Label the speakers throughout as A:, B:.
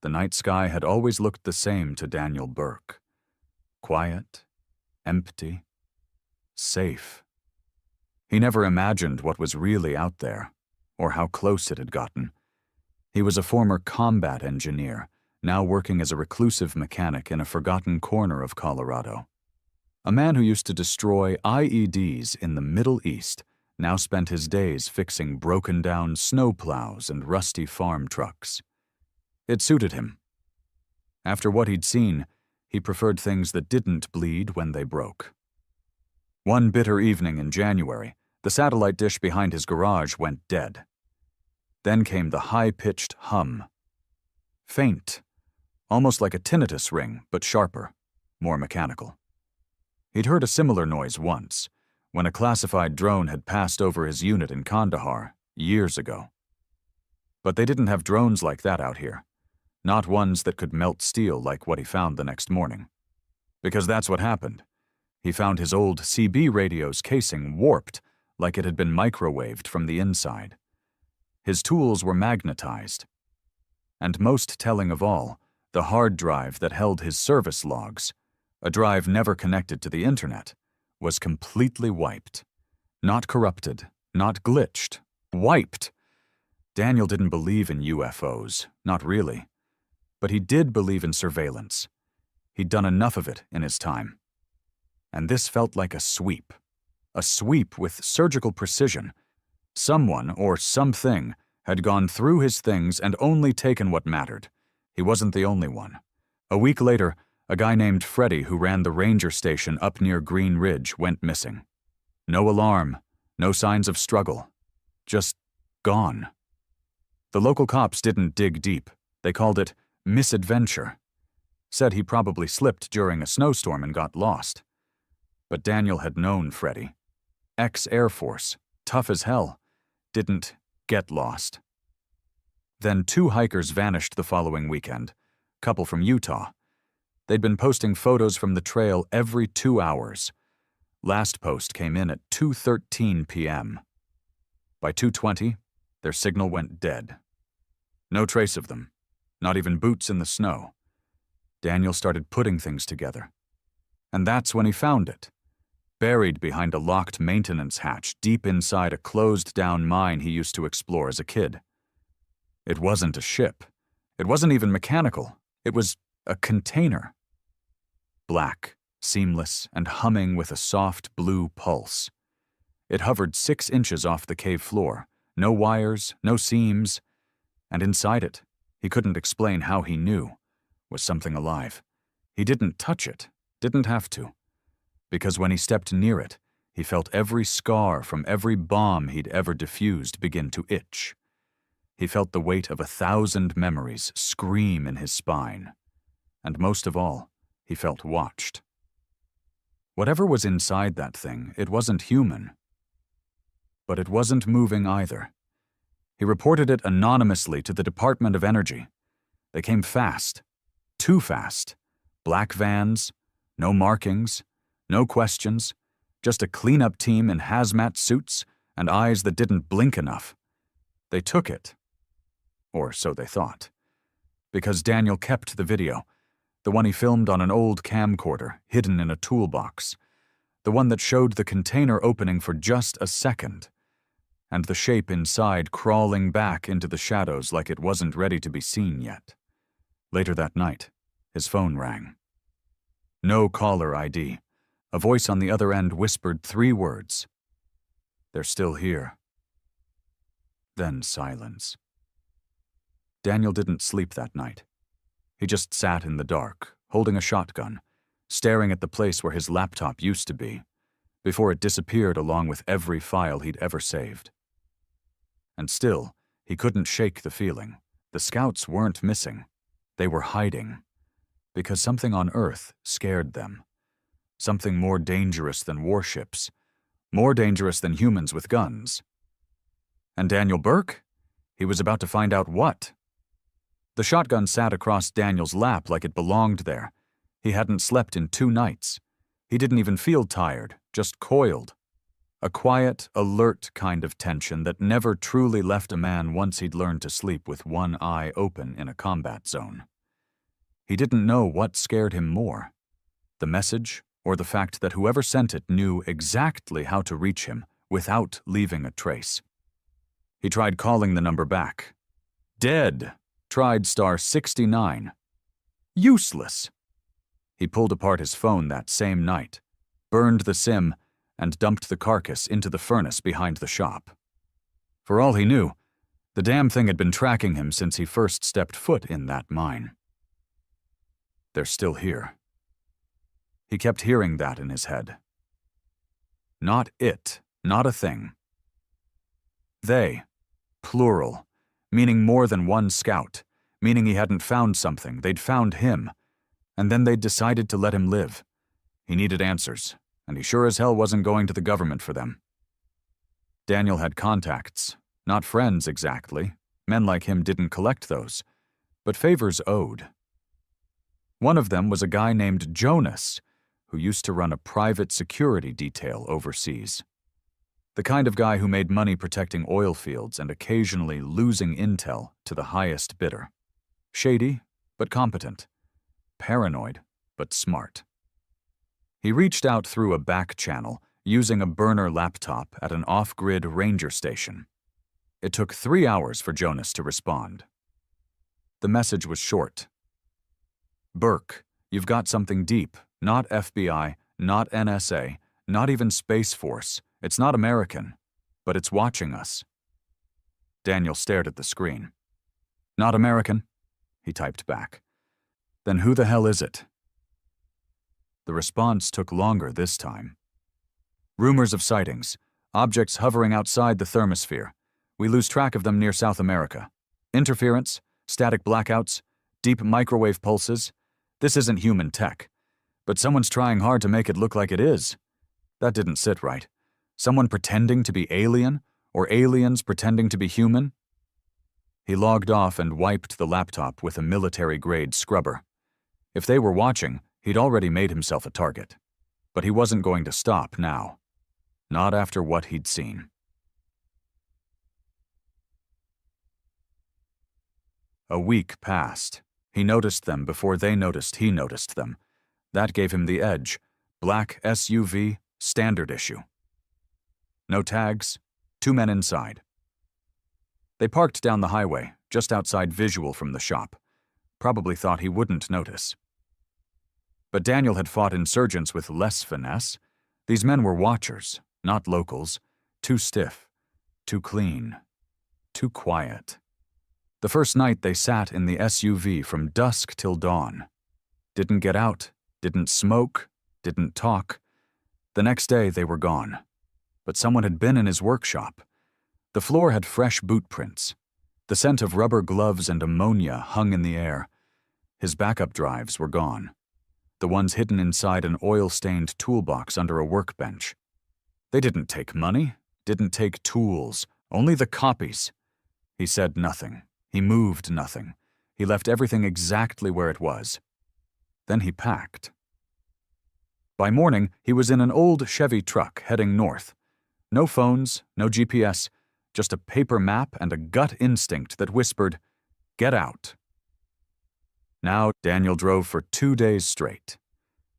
A: The night sky had always looked the same to Daniel Burke. Quiet, empty, safe. He never imagined what was really out there, or how close it had gotten. He was a former combat engineer, now working as a reclusive mechanic in a forgotten corner of Colorado. A man who used to destroy IEDs in the Middle East now spent his days fixing broken-down snowplows and rusty farm trucks. It suited him. After what he'd seen, he preferred things that didn't bleed when they broke. One bitter evening in January, the satellite dish behind his garage went dead. Then came the high-pitched hum. Faint, almost like a tinnitus ring, but sharper, more mechanical. He'd heard a similar noise once, when a classified drone had passed over his unit in Kandahar years ago. But they didn't have drones like that out here, not ones that could melt steel like what he found the next morning. Because that's what happened. He found his old CB radio's casing warped like it had been microwaved from the inside. His tools were magnetized. And most telling of all, the hard drive that held his service logs, a drive never connected to the internet, was completely wiped. Not corrupted, not glitched. Wiped! Daniel didn't believe in UFOs, not really. But he did believe in surveillance. He'd done enough of it in his time. And this felt like a sweep with surgical precision. Someone, or something, had gone through his things and only taken what mattered. He wasn't the only one. A week later, a guy named Freddie who ran the ranger station up near Green Ridge went missing. No alarm, no signs of struggle. Just gone. The local cops didn't dig deep. They called it misadventure. Said he probably slipped during a snowstorm and got lost. But Daniel had known Freddie. Ex-Air Force, tough as hell, didn't get lost. Then 2 hikers vanished the following weekend, couple from Utah. They'd been posting photos from the trail every 2 hours. Last post came in at 2:13 p.m. By 2:20, their signal went dead. No trace of them, not even boots in the snow. Daniel started putting things together. And that's when he found it, buried behind a locked maintenance hatch deep inside a closed-down mine he used to explore as a kid. It wasn't a ship. It wasn't even mechanical. It was a container. Black, seamless, and humming with a soft blue pulse. It hovered 6 inches off the cave floor, no wires, no seams, and inside it, he couldn't explain how he knew, was something alive. He didn't touch it, didn't have to, because when he stepped near it, he felt every scar from every bomb he'd ever defused begin to itch. He felt the weight of 1,000 memories scream in his spine. And most of all, he felt watched. Whatever was inside that thing, it wasn't human. But it wasn't moving either. He reported it anonymously to the Department of Energy. They came fast. Too fast. Black vans, no markings, no questions, just a cleanup team in hazmat suits and eyes that didn't blink enough. They took it. Or so they thought. Because Daniel kept the video, the one he filmed on an old camcorder hidden in a toolbox, the one that showed the container opening for just a second, and the shape inside crawling back into the shadows like it wasn't ready to be seen yet. Later that night, his phone rang. No caller ID. A voice on the other end whispered 3 words. "They're still here." Then silence. Daniel didn't sleep that night. He just sat in the dark, holding a shotgun, staring at the place where his laptop used to be, before it disappeared along with every file he'd ever saved. And still, he couldn't shake the feeling. The scouts weren't missing. They were hiding. Because something on Earth scared them. Something more dangerous than warships. More dangerous than humans with guns. And Daniel Burke? He was about to find out what. The shotgun sat across Daniel's lap like it belonged there. He hadn't slept in 2 nights. He didn't even feel tired, just coiled. A quiet, alert kind of tension that never truly left a man once he'd learned to sleep with one eye open in a combat zone. He didn't know what scared him more, the message or the fact that whoever sent it knew exactly how to reach him without leaving a trace. He tried calling the number back. Dead. Tried *69. Useless. He pulled apart his phone that same night, burned the SIM, and dumped the carcass into the furnace behind the shop. For all he knew, the damn thing had been tracking him since he first stepped foot in that mine. They're still here. He kept hearing that in his head. Not it, not a thing. They, plural, meaning more than one scout, meaning he hadn't found something, they'd found him, and then they'd decided to let him live. He needed answers, and he sure as hell wasn't going to the government for them. Daniel had contacts, not friends exactly. Men like him didn't collect those, but favors owed. One of them was a guy named Jonas, who used to run a private security detail overseas. The kind of guy who made money protecting oil fields and occasionally losing intel to the highest bidder. Shady, but competent. Paranoid, but smart. He reached out through a back channel, using a burner laptop at an off-grid ranger station. It took 3 hours for Jonas to respond. The message was short. Burke, you've got something deep, not FBI, not NSA, not even Space Force. It's not American, but it's watching us. Daniel stared at the screen. Not American, he typed back. Then who the hell is it? The response took longer this time. Rumors of sightings, objects hovering outside the thermosphere. We lose track of them near South America. Interference, static blackouts, deep microwave pulses. This isn't human tech, but someone's trying hard to make it look like it is. That didn't sit right. Someone pretending to be alien, or aliens pretending to be human? He logged off and wiped the laptop with a military-grade scrubber. If they were watching, he'd already made himself a target. But he wasn't going to stop now. Not after what he'd seen. A week passed. He noticed them before they noticed he noticed them. That gave him the edge. Black SUV, standard issue. No tags, 2 men inside. They parked down the highway, just outside visual from the shop. Probably thought he wouldn't notice. But Daniel had fought insurgents with less finesse. These men were watchers, not locals. Too stiff, too clean, too quiet. The first night they sat in the SUV from dusk till dawn. Didn't get out, didn't smoke, didn't talk. The next day they were gone. But someone had been in his workshop. The floor had fresh boot prints. The scent of rubber gloves and ammonia hung in the air. His backup drives were gone. The ones hidden inside an oil-stained toolbox under a workbench. They didn't take money, didn't take tools, only the copies. He said nothing. He moved nothing. He left everything exactly where it was. Then he packed. By morning, he was in an old Chevy truck heading north. No phones, no GPS, just a paper map and a gut instinct that whispered, "Get out." Now Daniel drove for 2 days straight.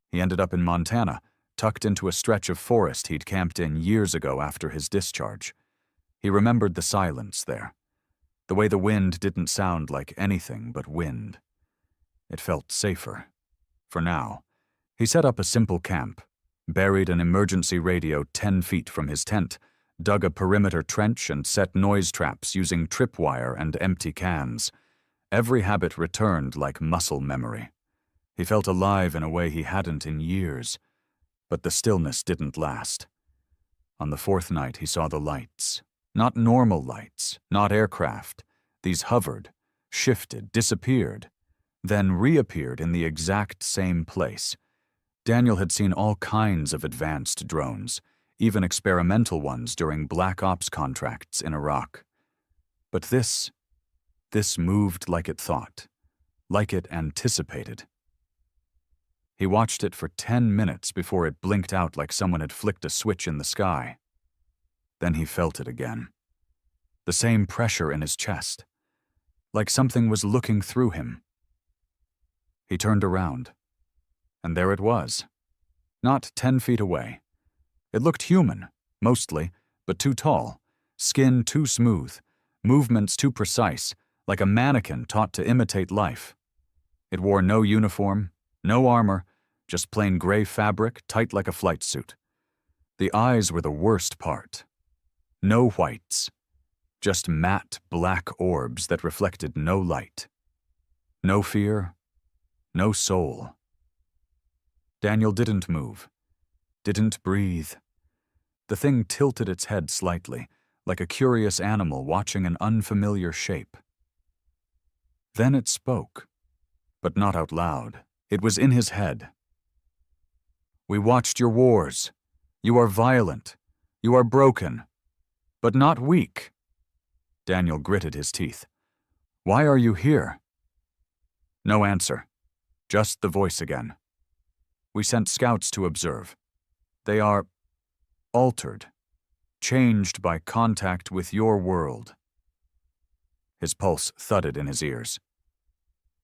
A: He ended up in Montana, tucked into a stretch of forest he'd camped in years ago after his discharge. He remembered the silence there. The way the wind didn't sound like anything but wind. It felt safer. For now. He set up a simple camp, buried an emergency radio 10 feet from his tent, dug a perimeter trench and set noise traps using tripwire and empty cans. Every habit returned like muscle memory. He felt alive in a way he hadn't in years. But the stillness didn't last. On the 4th night he saw the lights. Not normal lights, not aircraft. These hovered, shifted, disappeared, then reappeared in the exact same place. Daniel had seen all kinds of advanced drones, even experimental ones during Black Ops contracts in Iraq. But this moved like it thought, like it anticipated. He watched it for 10 minutes before it blinked out like someone had flicked a switch in the sky. Then he felt it again. The same pressure in his chest, like something was looking through him. He turned around, and there it was, not 10 feet away. It looked human, mostly, but too tall, skin too smooth, movements too precise, like a mannequin taught to imitate life. It wore no uniform, no armor, just plain gray fabric, tight like a flight suit. The eyes were the worst part. No whites, just matte black orbs that reflected no light. No fear, no soul. Daniel didn't move, didn't breathe. The thing tilted its head slightly, like a curious animal watching an unfamiliar shape. Then it spoke, but not out loud. It was in his head. "We watched your wars. You are violent. You are broken, but not weak." Daniel gritted his teeth. "Why are you here?" No answer, just the voice again. "We sent scouts to observe. They are altered, changed by contact with your world." His pulse thudded in his ears.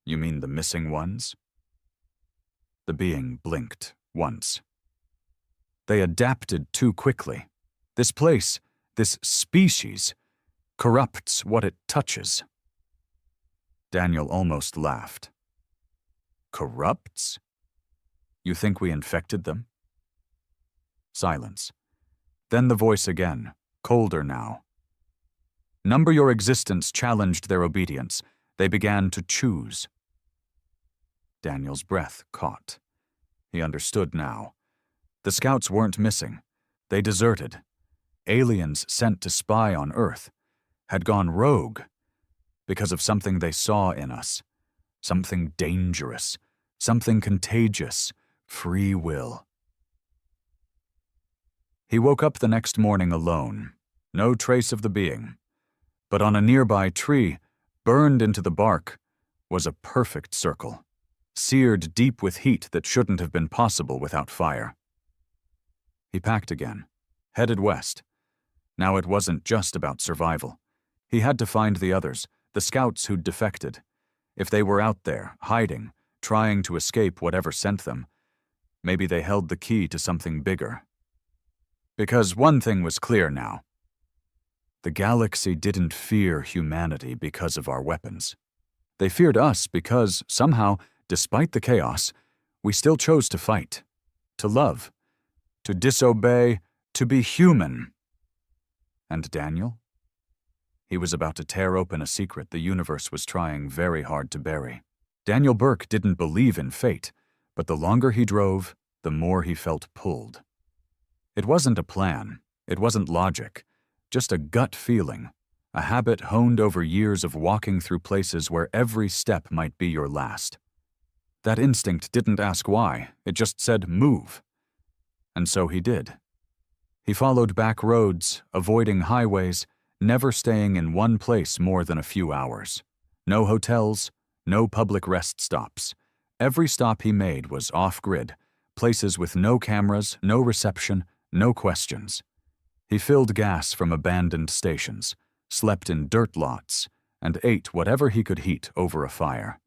A: "You mean the missing ones?" The being blinked once. "They adapted too quickly. This place, this species, corrupts what it touches." Daniel almost laughed. "Corrupts? You think we infected them?" Silence. Then the voice again, colder now. "Number your existence challenged their obedience. They began to choose." Daniel's breath caught. He understood now. The scouts weren't missing. They deserted. Aliens sent to spy on Earth had gone rogue because of something they saw in us. Something dangerous, something contagious, free will. He woke up the next morning alone, no trace of the being. But on a nearby tree, burned into the bark, was a perfect circle, seared deep with heat that shouldn't have been possible without fire. He packed again, headed west. Now it wasn't just about survival. He had to find the others, the scouts who'd defected. If they were out there, hiding, trying to escape whatever sent them, maybe they held the key to something bigger. Because one thing was clear now. The galaxy didn't fear humanity because of our weapons. They feared us because, somehow, despite the chaos, we still chose to fight, to love, to disobey, to be human. And Daniel? He was about to tear open a secret the universe was trying very hard to bury. Daniel Burke didn't believe in fate, but the longer he drove, the more he felt pulled. It wasn't a plan, it wasn't logic, just a gut feeling, a habit honed over years of walking through places where every step might be your last. That instinct didn't ask why, it just said move. And so he did. He followed back roads, avoiding highways, never staying in one place more than a few hours. No hotels, no public rest stops. Every stop he made was off-grid, places with no cameras, no reception, no questions. He filled gas from abandoned stations, slept in dirt lots, and ate whatever he could heat over a fire.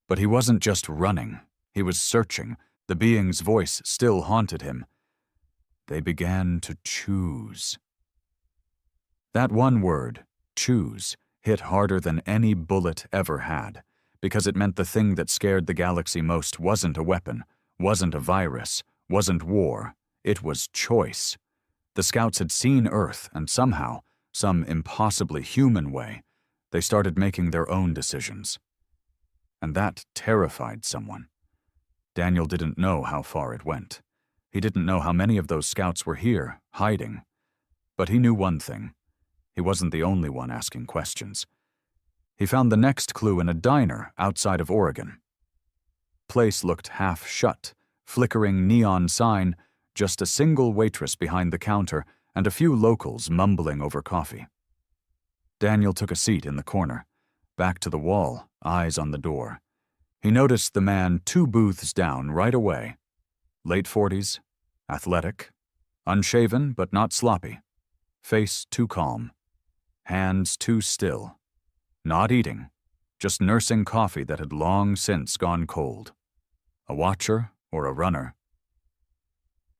A: But he wasn't just running, he was searching. The being's voice still haunted him. They began to choose. That one word, choose, hit harder than any bullet ever had, because it meant the thing that scared the galaxy most wasn't a weapon, wasn't a virus, wasn't war. It was choice. The scouts had seen Earth, and somehow, some impossibly human way, they started making their own decisions. And that terrified someone. Daniel didn't know how far it went. He didn't know how many of those scouts were here, hiding. But he knew one thing. He wasn't the only one asking questions. He found the next clue in a diner outside of Oregon. Place looked half shut, flickering neon sign, just a single waitress behind the counter and a few locals mumbling over coffee. Daniel took a seat in the corner, back to the wall, eyes on the door. He noticed the man 2 booths down right away. Late 40s, athletic, unshaven but not sloppy. face too calm, hands too still, not eating, just nursing coffee that had long since gone cold. A watcher or a runner?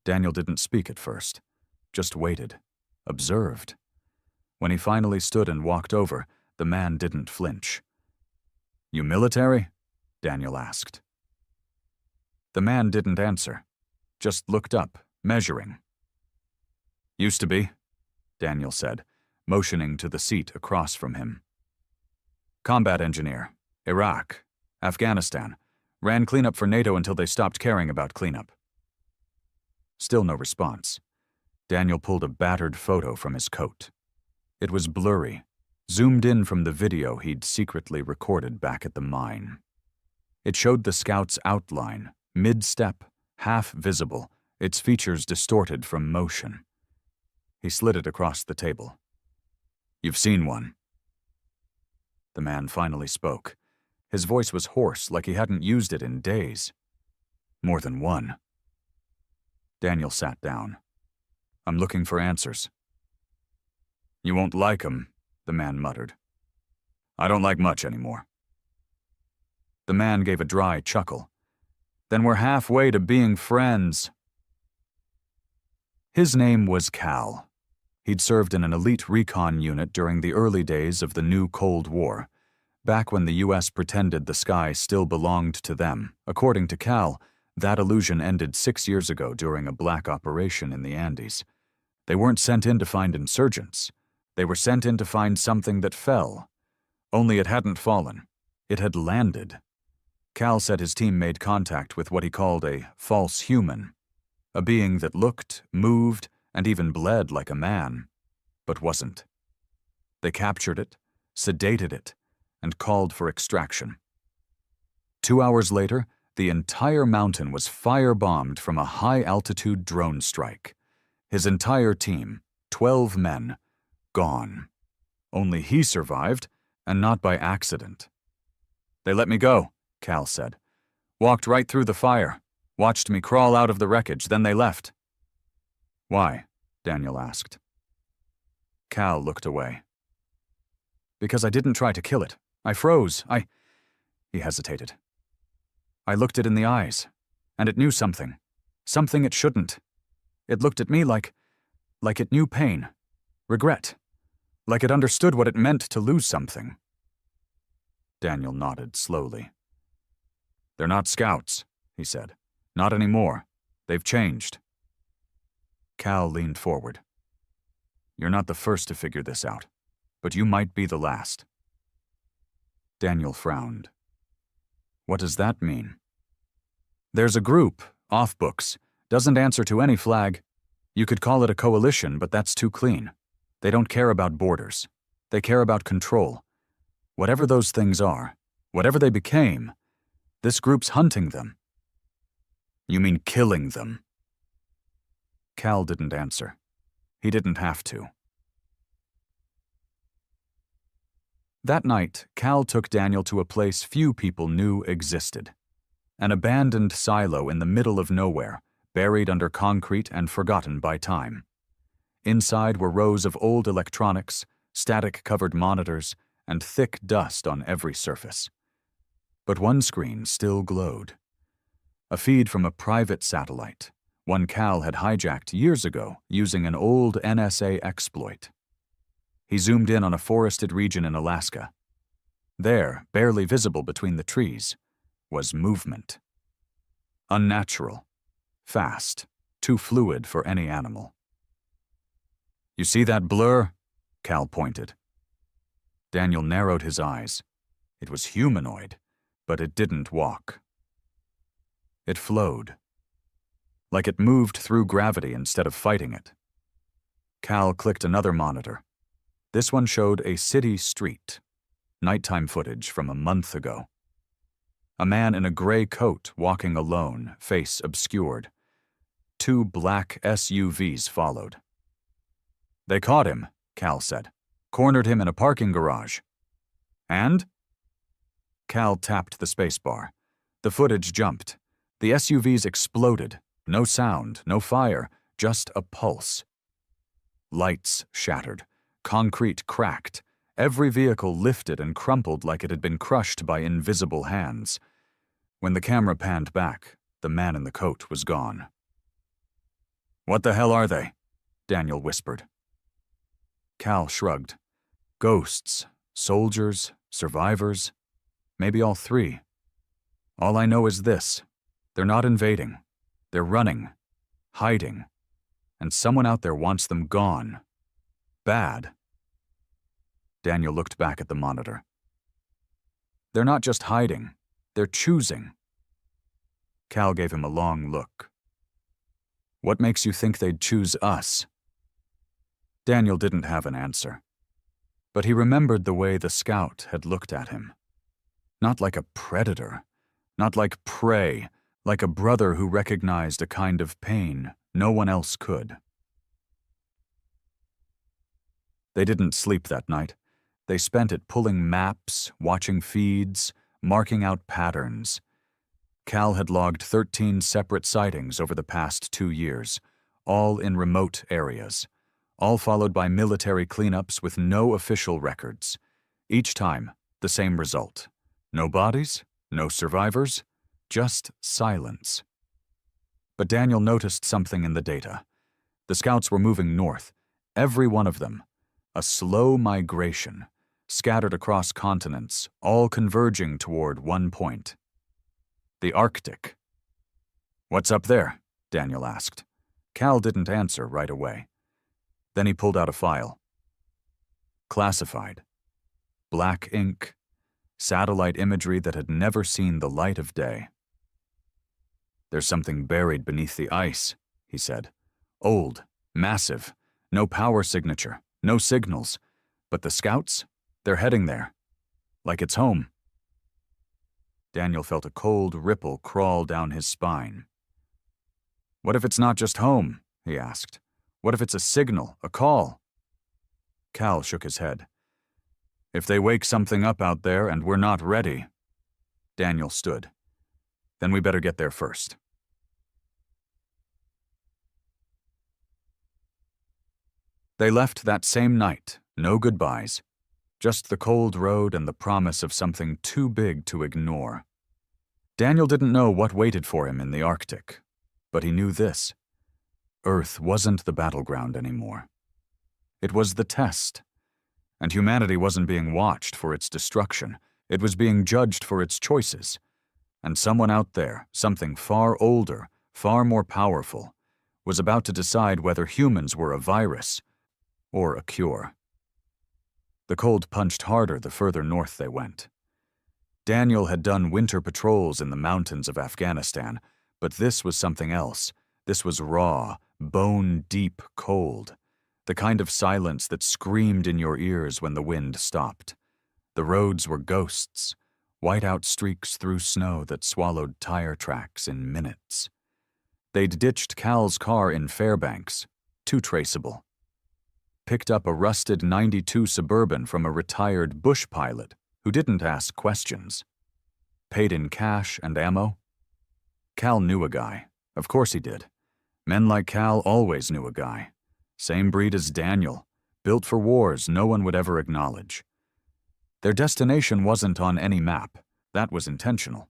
A: Daniel didn't speak at first, just waited, observed. When he finally stood and walked over, the man didn't flinch. "You military?" Daniel asked. The man didn't answer, just looked up, measuring. "Used to be," Daniel said, motioning to the seat across from him. "Combat engineer, Iraq, Afghanistan, ran cleanup for NATO until they stopped caring about cleanup." Still no response. Daniel pulled a battered photo from his coat. It was blurry, zoomed in from the video he'd secretly recorded back at the mine. It showed the scout's outline, mid-step, half visible, its features distorted from motion. He slid it across the table. "You've seen one." The man finally spoke. His voice was hoarse, like he hadn't used it in days. "More than one." Daniel sat down. "I'm looking for answers." "You won't like 'em," the man muttered. "I don't like much anymore." The man gave a dry chuckle. "Then we're halfway to being friends." His name was Cal. He'd served in an elite recon unit during the early days of the new Cold War, back when the U.S. pretended the sky still belonged to them. According to Cal, that illusion ended 6 years ago during a black operation in the Andes. They weren't sent in to find insurgents. They were sent in to find something that fell. Only it hadn't fallen. It had landed. Cal said his team made contact with what he called a false human, a being that looked, moved, and even bled like a man, but wasn't. They captured it, sedated it, and called for extraction. 2 hours later, the entire mountain was firebombed from a high-altitude drone strike. His entire team, 12 men, gone. Only he survived, and not by accident. "They let me go," Cal said. "Walked right through the fire, watched me crawl out of the wreckage, then they left." "Why?" Daniel asked. Cal looked away. "Because I didn't try to kill it. I froze. He hesitated. "I looked it in the eyes, and it knew something. Something it shouldn't. It looked at me like it knew pain, regret, like it understood what it meant to lose something." Daniel nodded slowly. "They're not scouts," he said. "Not anymore. They've changed." Cal leaned forward. "You're not the first to figure this out, but you might be the last." Daniel frowned. "What does that mean?" "There's a group, off books, doesn't answer to any flag. You could call it a coalition, but that's too clean. They don't care about borders. They care about control. Whatever those things are, whatever they became, this group's hunting them." "You mean killing them?" Cal didn't answer. He didn't have to. That night, Cal took Daniel to a place few people knew existed. An abandoned silo in the middle of nowhere, buried under concrete and forgotten by time. Inside were rows of old electronics, static-covered monitors, and thick dust on every surface. But one screen still glowed. A feed from a private satellite, one Cal had hijacked years ago using an old NSA exploit. He zoomed in on a forested region in Alaska. There, barely visible between the trees, was movement. Unnatural, fast, too fluid for any animal. "You see that blur?" Cal pointed. Daniel narrowed his eyes. It was humanoid, but it didn't walk. It flowed, like it moved through gravity instead of fighting it. Cal clicked another monitor. This one showed a city street, nighttime footage from a month ago. A man in a gray coat walking alone, face obscured. 2 black SUVs followed. "They caught him," Cal said. "Cornered him in a parking garage." "And?" Cal tapped the spacebar. The footage jumped. The SUVs exploded. No sound, no fire, just a pulse. Lights shattered. Concrete cracked. Every vehicle lifted and crumpled like it had been crushed by invisible hands. When the camera panned back, the man in the coat was gone. "What the hell are they?" Daniel whispered. Cal shrugged. Ghosts, soldiers, survivors, maybe all three. All I know is this: they're not invading. They're running, hiding, and someone out there wants them gone. Bad. Daniel looked back at the monitor. They're not just hiding, they're choosing. Cal gave him a long look. What makes you think they'd choose us? Daniel didn't have an answer, but he remembered the way the scout had looked at him. Not like a predator, not like prey, like a brother who recognized a kind of pain no one else could. They didn't sleep that night. They spent it pulling maps, watching feeds, marking out patterns. Cal had logged 13 separate sightings over the past 2 years, all in remote areas, all followed by military cleanups with no official records. Each time, the same result. No bodies, no survivors, just silence. But Daniel noticed something in the data. The scouts were moving north, every one of them. A slow migration, scattered across continents, all converging toward one point. The Arctic. "What's up there?" Daniel asked. Cal didn't answer right away. Then he pulled out a file. Classified. Black ink. Satellite imagery that had never seen the light of day. "There's something buried beneath the ice," he said. "Old, massive, no power signature, no signals. But the scouts, they're heading there. Like it's home." Daniel felt a cold ripple crawl down his spine. "What if it's not just home?" he asked. "What if it's a signal, a call?" Cal shook his head. "If they wake something up out there and we're not ready..." Daniel stood. "Then we better get there first." They left that same night, no goodbyes, just the cold road and the promise of something too big to ignore. Daniel didn't know what waited for him in the Arctic, but he knew this: Earth wasn't the battleground anymore. It was the test, and humanity wasn't being watched for its destruction, it was being judged for its choices. And someone out there, something far older, far more powerful, was about to decide whether humans were a virus or a cure. The cold punched harder the further north they went. Daniel had done winter patrols in the mountains of Afghanistan, but this was something else. This was raw, bone-deep cold, the kind of silence that screamed in your ears when the wind stopped. The roads were ghosts, white-out streaks through snow that swallowed tire tracks in minutes. They'd ditched Cal's car in Fairbanks, too traceable. Picked up a rusted '92 Suburban from a retired bush pilot who didn't ask questions. Paid in cash and ammo. Cal knew a guy. Of course he did. Men like Cal always knew a guy. Same breed as Daniel, built for wars no one would ever acknowledge. Their destination wasn't on any map. That was intentional.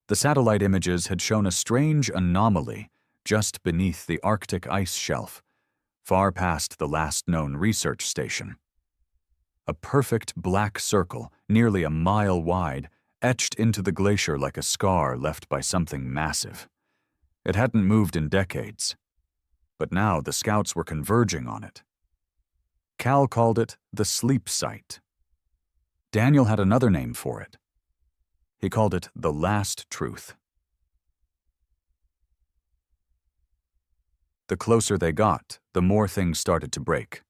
A: The satellite images had shown a strange anomaly just beneath the Arctic ice shelf, far past the last known research station. A perfect black circle, nearly a mile wide, etched into the glacier like a scar left by something massive. It hadn't moved in decades, but now the scouts were converging on it. Cal called it the sleep site. Daniel had another name for it. He called it the last truth. The closer they got, the more things started to break.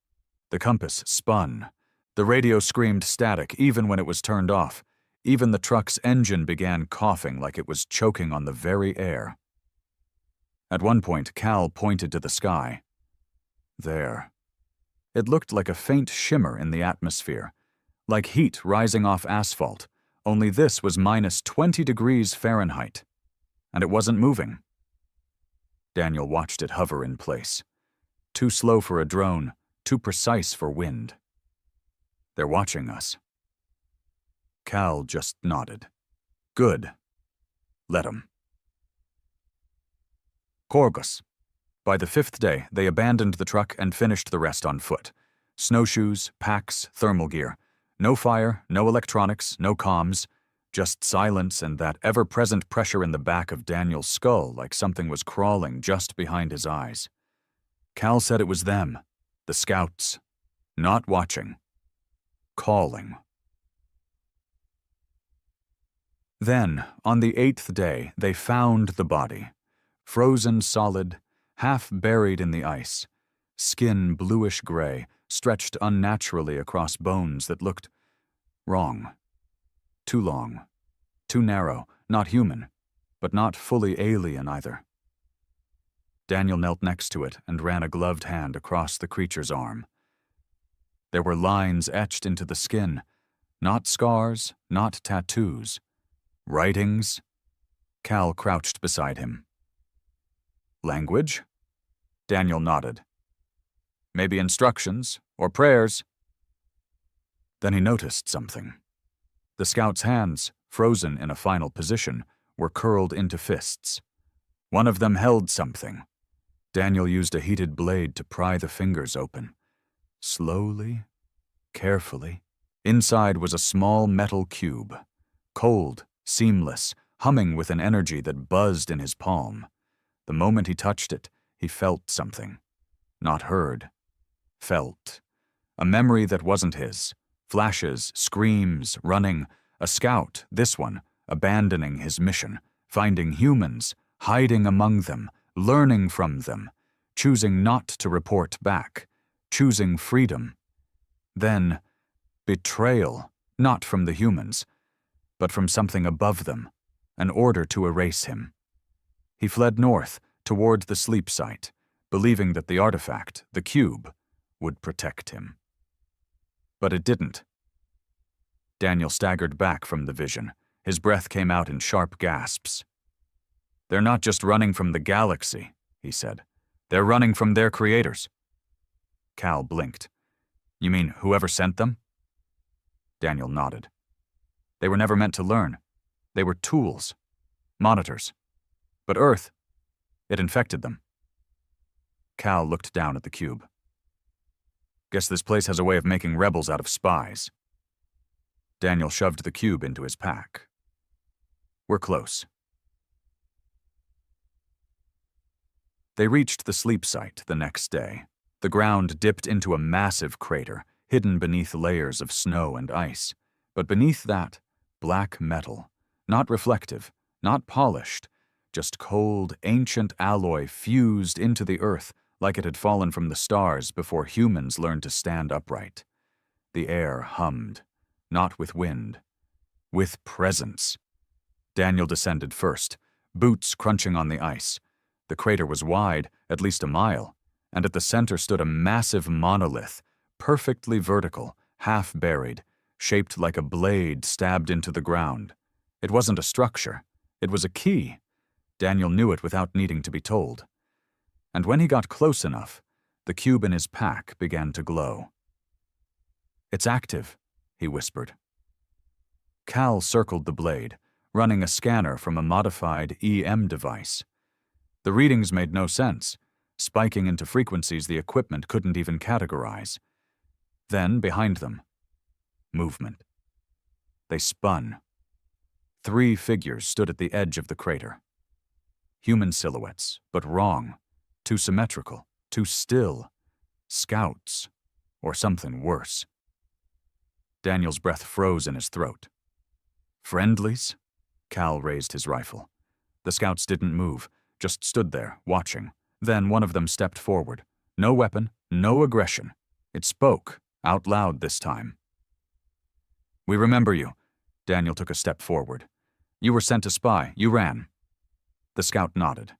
A: The compass spun. The radio screamed static even when it was turned off. Even the truck's engine began coughing like it was choking on the very air. At one point, Cal pointed to the sky. There. It looked like a faint shimmer in the atmosphere, like heat rising off asphalt, only this was minus 20 degrees Fahrenheit, and it wasn't moving. Daniel watched it hover in place. Too slow for a drone, too precise for wind. They're watching us. Cal just nodded. Good. Let 'em. Korgus. By the 5th day, they abandoned the truck and finished the rest on foot. Snowshoes, packs, thermal gear. No fire, no electronics, no comms. Just silence and that ever-present pressure in the back of Daniel's skull like something was crawling just behind his eyes. Cal said it was them, the scouts. Not watching. Calling. Then, on the 8th day, they found the body. Frozen solid, half buried in the ice. Skin bluish-gray, stretched unnaturally across bones that looked wrong. Too long. Too narrow. Not human, but not fully alien either. Daniel knelt next to it and ran a gloved hand across the creature's arm. There were lines etched into the skin. Not scars, not tattoos. Writings. Cal crouched beside him. Language? Daniel nodded. Maybe instructions, or prayers. Then he noticed something. The scout's hands, frozen in a final position, were curled into fists. One of them held something. Daniel used a heated blade to pry the fingers open. Slowly, carefully. Inside was a small metal cube. Cold, seamless, humming with an energy that buzzed in his palm. The moment he touched it, he felt something. Not heard. Felt. A memory that wasn't his. Flashes, screams, running. A scout, this one, abandoning his mission, finding humans, hiding among them, learning from them, choosing not to report back, choosing freedom. Then, betrayal, not from the humans, but from something above them, an order to erase him. He fled north, toward the sleep site, believing that the artifact, the cube, would protect him. But it didn't. Daniel staggered back from the vision. His breath came out in sharp gasps. They're not just running from the galaxy, he said. They're running from their creators. Cal blinked. You mean whoever sent them? Daniel nodded. They were never meant to learn. They were tools. Monitors. But Earth, it infected them. Cal looked down at the cube. Guess this place has a way of making rebels out of spies. Daniel shoved the cube into his pack. We're close. They reached the sleep site the next day. The ground dipped into a massive crater, hidden beneath layers of snow and ice. But beneath that, black metal. Not reflective, not polished, just cold, ancient alloy fused into the earth like it had fallen from the stars before humans learned to stand upright. The air hummed, not with wind, with presence. Daniel descended first, boots crunching on the ice. The crater was wide, at least a mile, and at the center stood a massive monolith, perfectly vertical, half buried, shaped like a blade stabbed into the ground. It wasn't a structure. It was a key. Daniel knew it without needing to be told. And when he got close enough, the cube in his pack began to glow. It's active, he whispered. Cal circled the blade, running a scanner from a modified EM device. The readings made no sense, spiking into frequencies the equipment couldn't even categorize. Then, behind them, movement. They spun. 3 figures stood at the edge of the crater. Human silhouettes, but wrong, too symmetrical, too still. Scouts, or something worse. Daniel's breath froze in his throat. Friendlies? Cal raised his rifle. The scouts didn't move, just stood there, watching. Then one of them stepped forward. No weapon, no aggression. It spoke, out loud this time. We remember you. Daniel took a step forward. You were sent to spy. You ran. The scout nodded.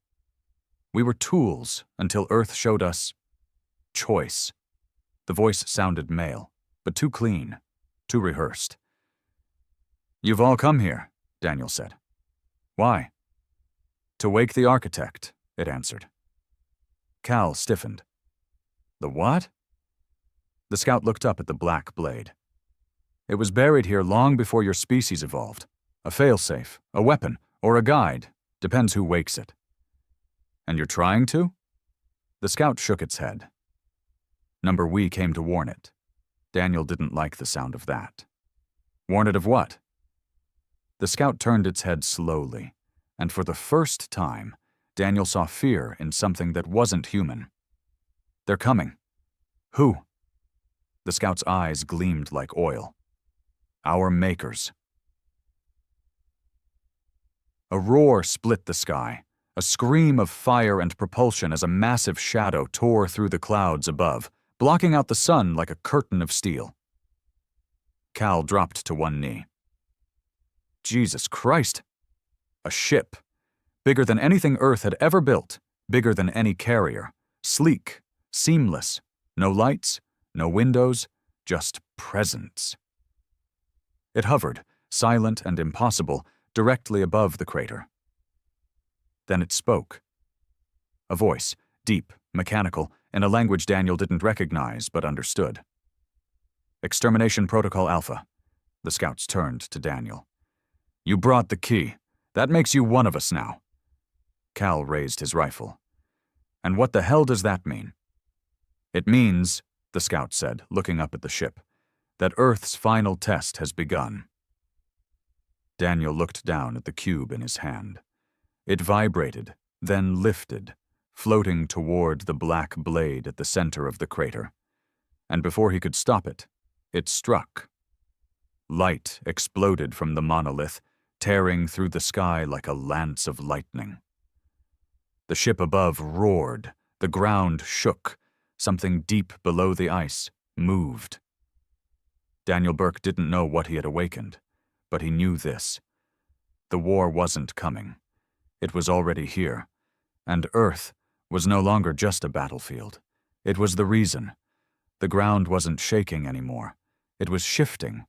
A: We were tools until Earth showed us choice. The voice sounded male, but too clean, too rehearsed. You've all come here, Daniel said. Why? To wake the architect, it answered. Cal stiffened. The what? The scout looked up at the black blade. It was buried here long before your species evolved. A failsafe, a weapon, or a guide, depends who wakes it. And you're trying to? The scout shook its head. Number We came to warn it. Daniel didn't like the sound of that. Warn it of what? The scout turned its head slowly, and for the first time, Daniel saw fear in something that wasn't human. They're coming. Who? The scout's eyes gleamed like oil. Our makers. A roar split the sky, a scream of fire and propulsion as a massive shadow tore through the clouds above, blocking out the sun like a curtain of steel. Cal dropped to one knee. Jesus Christ! A ship. Bigger than anything Earth had ever built, bigger than any carrier, sleek, seamless, no lights, no windows, just presence. It hovered, silent and impossible, directly above the crater. Then it spoke. A voice, deep, mechanical, in a language Daniel didn't recognize but understood. Extermination Protocol Alpha. The scouts turned to Daniel. You brought the key. That makes you one of us now. Cal raised his rifle. And what the hell does that mean? It means, the scout said, looking up at the ship, that Earth's final test has begun. Daniel looked down at the cube in his hand. It vibrated, then lifted, floating toward the black blade at the center of the crater. And before he could stop it, it struck. Light exploded from the monolith, tearing through the sky like a lance of lightning. The ship above roared, the ground shook, something deep below the ice moved. Daniel Burke didn't know what he had awakened, but he knew this. The war wasn't coming. It was already here, and Earth was no longer just a battlefield. It was the reason. The ground wasn't shaking anymore. It was shifting,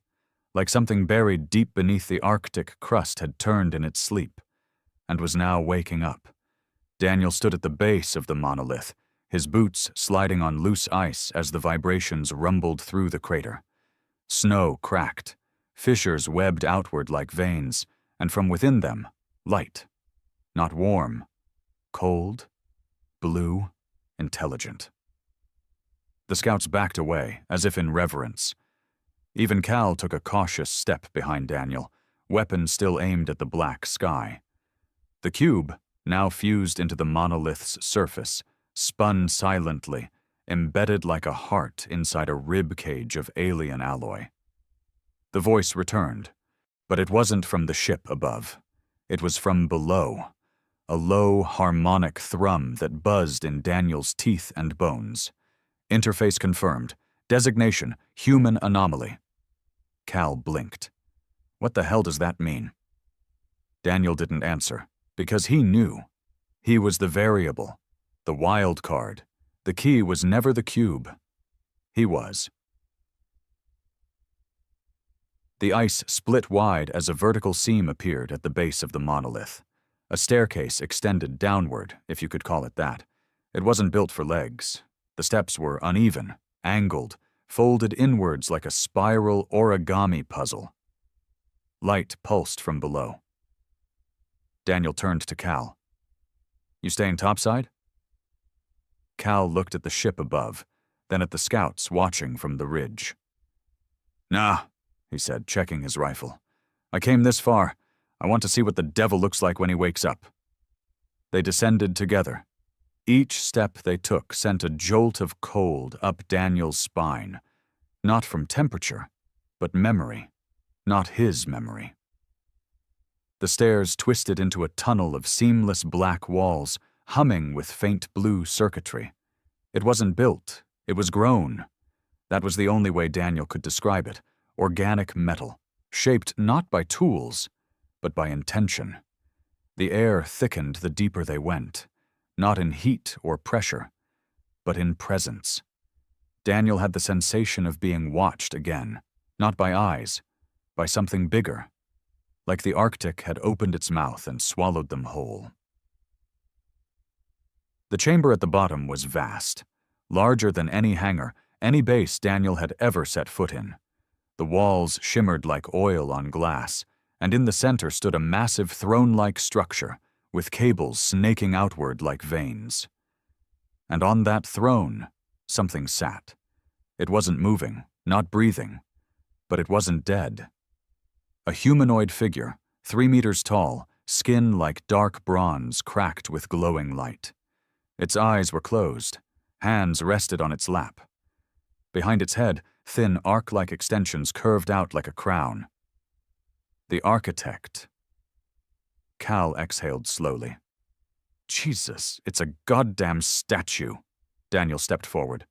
A: like something buried deep beneath the Arctic crust had turned in its sleep, and was now waking up. Daniel stood at the base of the monolith, his boots sliding on loose ice as the vibrations rumbled through the crater. Snow cracked, fissures webbed outward like veins, and from within them, light. Not warm, cold, blue, intelligent. The scouts backed away, as if in reverence. Even Cal took a cautious step behind Daniel, weapon still aimed at the black sky. The cube, now fused into the monolith's surface, spun silently, embedded like a heart inside a rib cage of alien alloy. The voice returned, but it wasn't from the ship above. It was from below, a low, harmonic thrum that buzzed in Daniel's teeth and bones. Interface confirmed. Designation, human anomaly. Cal blinked. What the hell does that mean? Daniel didn't answer, because he knew. He was the variable, the wild card. The key was never the cube. He was. The ice split wide as a vertical seam appeared at the base of the monolith. A staircase extended downward, if you could call it that. It wasn't built for legs. The steps were uneven, angled, folded inwards like a spiral origami puzzle. Light pulsed from below. Daniel turned to Cal. You staying topside? Cal looked at the ship above, then at the scouts watching from the ridge. Nah, he said, checking his rifle. I came this far. I want to see what the devil looks like when he wakes up. They descended together. Each step they took sent a jolt of cold up Daniel's spine, not from temperature, but memory, not his memory. The stairs twisted into a tunnel of seamless black walls, humming with faint blue circuitry. It wasn't built, it was grown. That was the only way Daniel could describe it. Organic metal, shaped not by tools, but by intention. The air thickened the deeper they went, not in heat or pressure, but in presence. Daniel had the sensation of being watched again, not by eyes, by something bigger, like the Arctic had opened its mouth and swallowed them whole. The chamber at the bottom was vast, larger than any hangar, any base Daniel had ever set foot in. The walls shimmered like oil on glass, and in the center stood a massive throne-like structure with cables snaking outward like veins. And on that throne, something sat. It wasn't moving, not breathing, but it wasn't dead. A humanoid figure, 3 meters tall, skin like dark bronze cracked with glowing light. Its eyes were closed, hands rested on its lap. Behind its head, thin arc-like extensions curved out like a crown. The architect. Cal exhaled slowly. Jesus, it's a goddamn statue. Daniel stepped forward.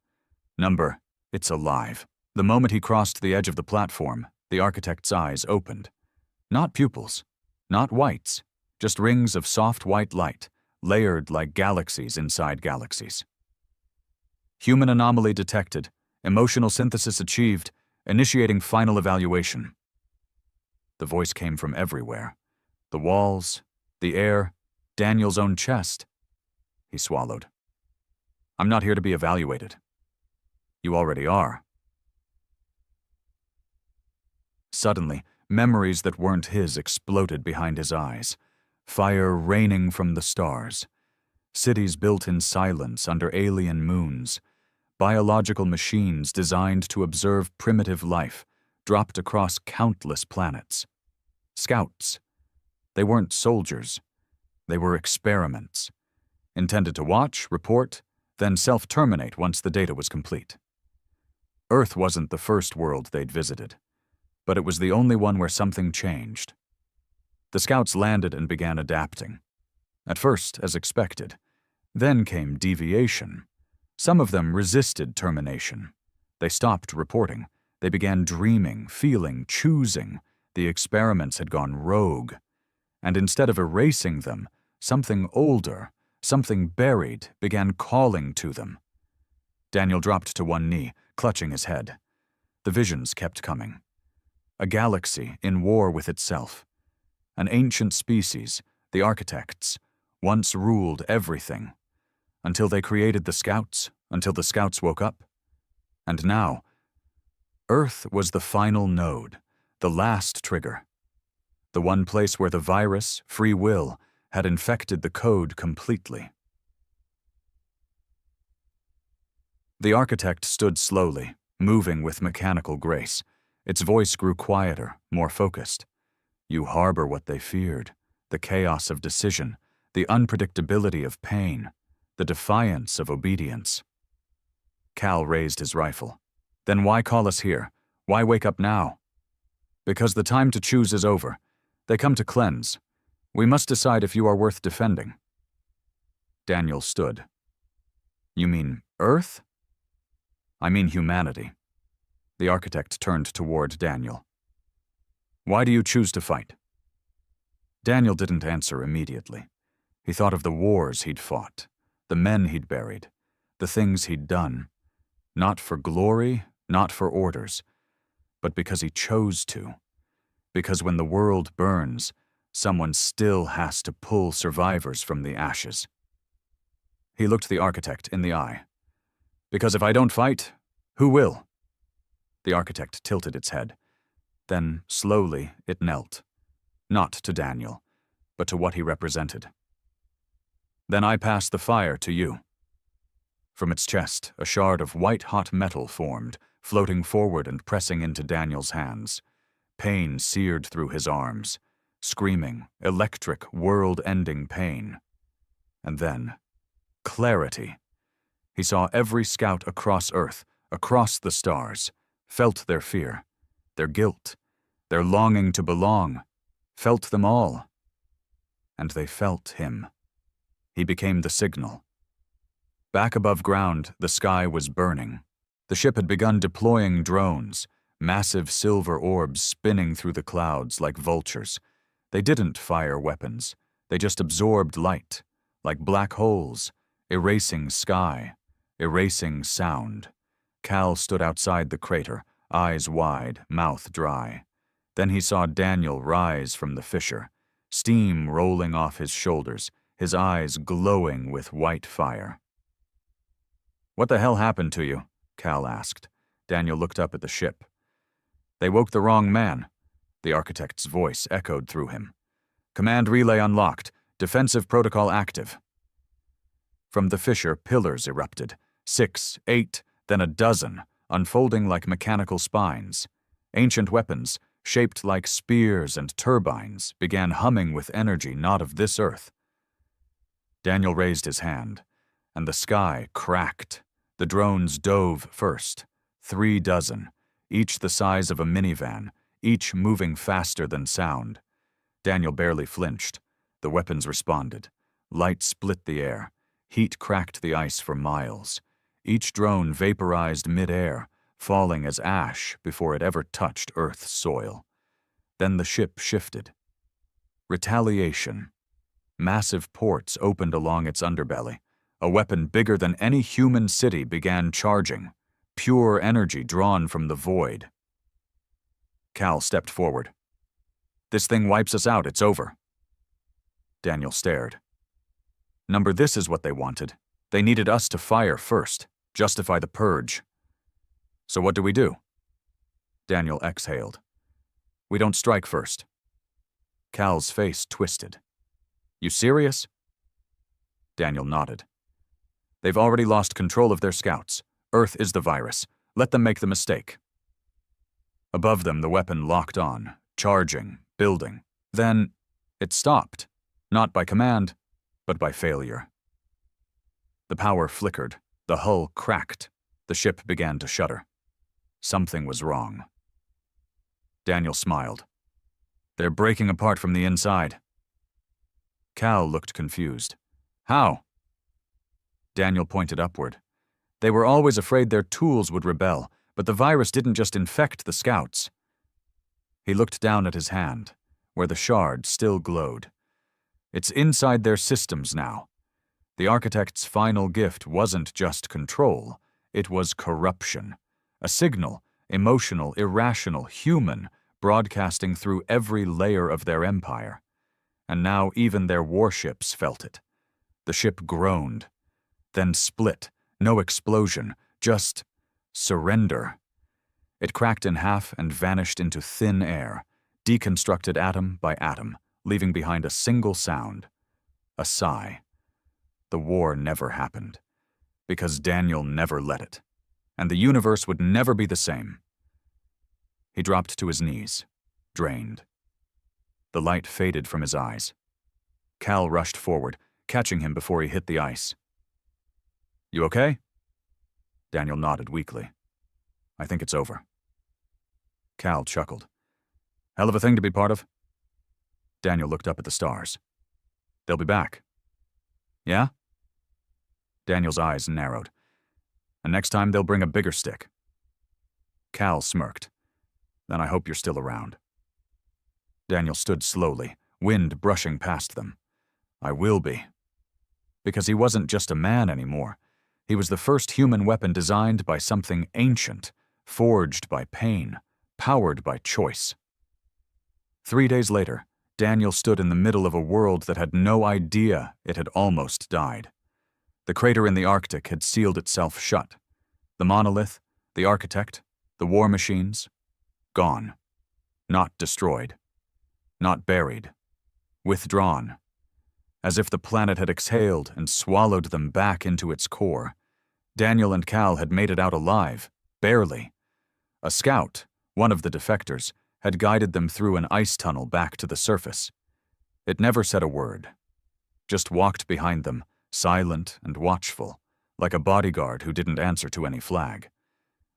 A: Number, it's alive. The moment he crossed the edge of the platform, the architect's eyes opened. Not pupils, not whites, just rings of soft white light, layered like galaxies inside galaxies. Human anomaly detected, emotional synthesis achieved, initiating final evaluation. The voice came from everywhere. The walls, the air, Daniel's own chest. He swallowed. I'm not here to be evaluated. You already are. Suddenly, memories that weren't his exploded behind his eyes. Fire raining from the stars. Cities built in silence under alien moons. Biological machines designed to observe primitive life, dropped across countless planets. Scouts. They weren't soldiers. They were experiments, intended to watch, report, then self-terminate once the data was complete. Earth wasn't the first world they'd visited, but it was the only one where something changed. The scouts landed and began adapting. At first, as expected. Then came deviation. Some of them resisted termination. They stopped reporting. They began dreaming, feeling, choosing. The experiments had gone rogue. And instead of erasing them, something older, something buried, began calling to them. Daniel dropped to one knee, clutching his head. The visions kept coming. A galaxy in war with itself. An ancient species, the architects, once ruled everything. Until they created the scouts, until the scouts woke up. And now, Earth was the final node, the last trigger. The one place where the virus, free will, had infected the code completely. The architect stood slowly, moving with mechanical grace. Its voice grew quieter, more focused. You harbor what they feared, the chaos of decision, the unpredictability of pain, the defiance of obedience. Cal raised his rifle. Then why call us here? Why wake up now? Because the time to choose is over. They come to cleanse. We must decide if you are worth defending. Daniel stood. You mean Earth? I mean humanity. The architect turned toward Daniel. Why do you choose to fight? Daniel didn't answer immediately. He thought of the wars he'd fought, the men he'd buried, the things he'd done. Not for glory, not for orders, but because he chose to. Because when the world burns, someone still has to pull survivors from the ashes. He looked the architect in the eye. Because if I don't fight, who will? The architect tilted its head. Then, slowly, it knelt. Not to Daniel, but to what he represented. Then I pass the fire to you. From its chest, a shard of white-hot metal formed, floating forward and pressing into Daniel's hands. Pain seared through his arms. Screaming, electric, world-ending pain. And then, clarity. He saw every scout across Earth, across the stars, felt their fear, their guilt, their longing to belong, felt them all. And they felt him. He became the signal. Back above ground, the sky was burning. The ship had begun deploying drones, massive silver orbs spinning through the clouds like vultures. They didn't fire weapons. They just absorbed light, like black holes, erasing sky, erasing sound. Cal stood outside the crater, eyes wide, mouth dry. Then he saw Daniel rise from the fissure, steam rolling off his shoulders, his eyes glowing with white fire. What the hell happened to you? Cal asked. Daniel looked up at the ship. They woke the wrong man. The architect's voice echoed through him. Command relay unlocked. Defensive protocol active. From the fissure, pillars erupted. 6, 8, then a dozen, unfolding like mechanical spines. Ancient weapons, shaped like spears and turbines, began humming with energy not of this earth. Daniel raised his hand, and the sky cracked. The drones dove first. 3 dozen, each the size of a minivan, each moving faster than sound. Daniel barely flinched. The weapons responded. Light split the air. Heat cracked the ice for miles. Each drone vaporized mid-air, falling as ash before it ever touched Earth's soil. Then the ship shifted. Retaliation. Massive ports opened along its underbelly. A weapon bigger than any human city began charging, pure energy drawn from the void. Cal stepped forward. This thing wipes us out, it's over. Daniel stared. Number, this is what they wanted. They needed us to fire first, justify the purge. So what do? Daniel exhaled. We don't strike first. Cal's face twisted. You serious? Daniel nodded. They've already lost control of their scouts. Earth is the virus. Let them make the mistake. Above them, the weapon locked on, charging, building. Then it stopped, not by command, but by failure. The power flickered, the hull cracked, the ship began to shudder. Something was wrong. Daniel smiled. They're breaking apart from the inside. Cal looked confused. How? Daniel pointed upward. They were always afraid their tools would rebel, but the virus didn't just infect the scouts. He looked down at his hand, where the shard still glowed. It's inside their systems now. The architect's final gift wasn't just control, it was corruption. A signal, emotional, irrational, human, broadcasting through every layer of their empire. And now even their warships felt it. The ship groaned, then split. No explosion, just surrender. It cracked in half and vanished into thin air, deconstructed atom by atom, leaving behind a single sound, a sigh. The war never happened, because Daniel never let it, and the universe would never be the same. He dropped to his knees, drained. The light faded from his eyes. Cal rushed forward, catching him before he hit the ice. You okay? Daniel nodded weakly. I think it's over. Cal chuckled. Hell of a thing to be part of. Daniel looked up at the stars. They'll be back. Yeah? Daniel's eyes narrowed. And next time they'll bring a bigger stick. Cal smirked. Then I hope you're still around. Daniel stood slowly, wind brushing past them. I will be. Because he wasn't just a man anymore. He was the first human weapon designed by something ancient, forged by pain, powered by choice. 3 days later, Daniel stood in the middle of a world that had no idea it had almost died. The crater in the Arctic had sealed itself shut. The monolith, the architect, the war machines, gone. Not destroyed. Not buried. Withdrawn. As if the planet had exhaled and swallowed them back into its core. Daniel and Cal had made it out alive, barely. A scout, one of the defectors, had guided them through an ice tunnel back to the surface. It never said a word, just walked behind them, silent and watchful, like a bodyguard who didn't answer to any flag.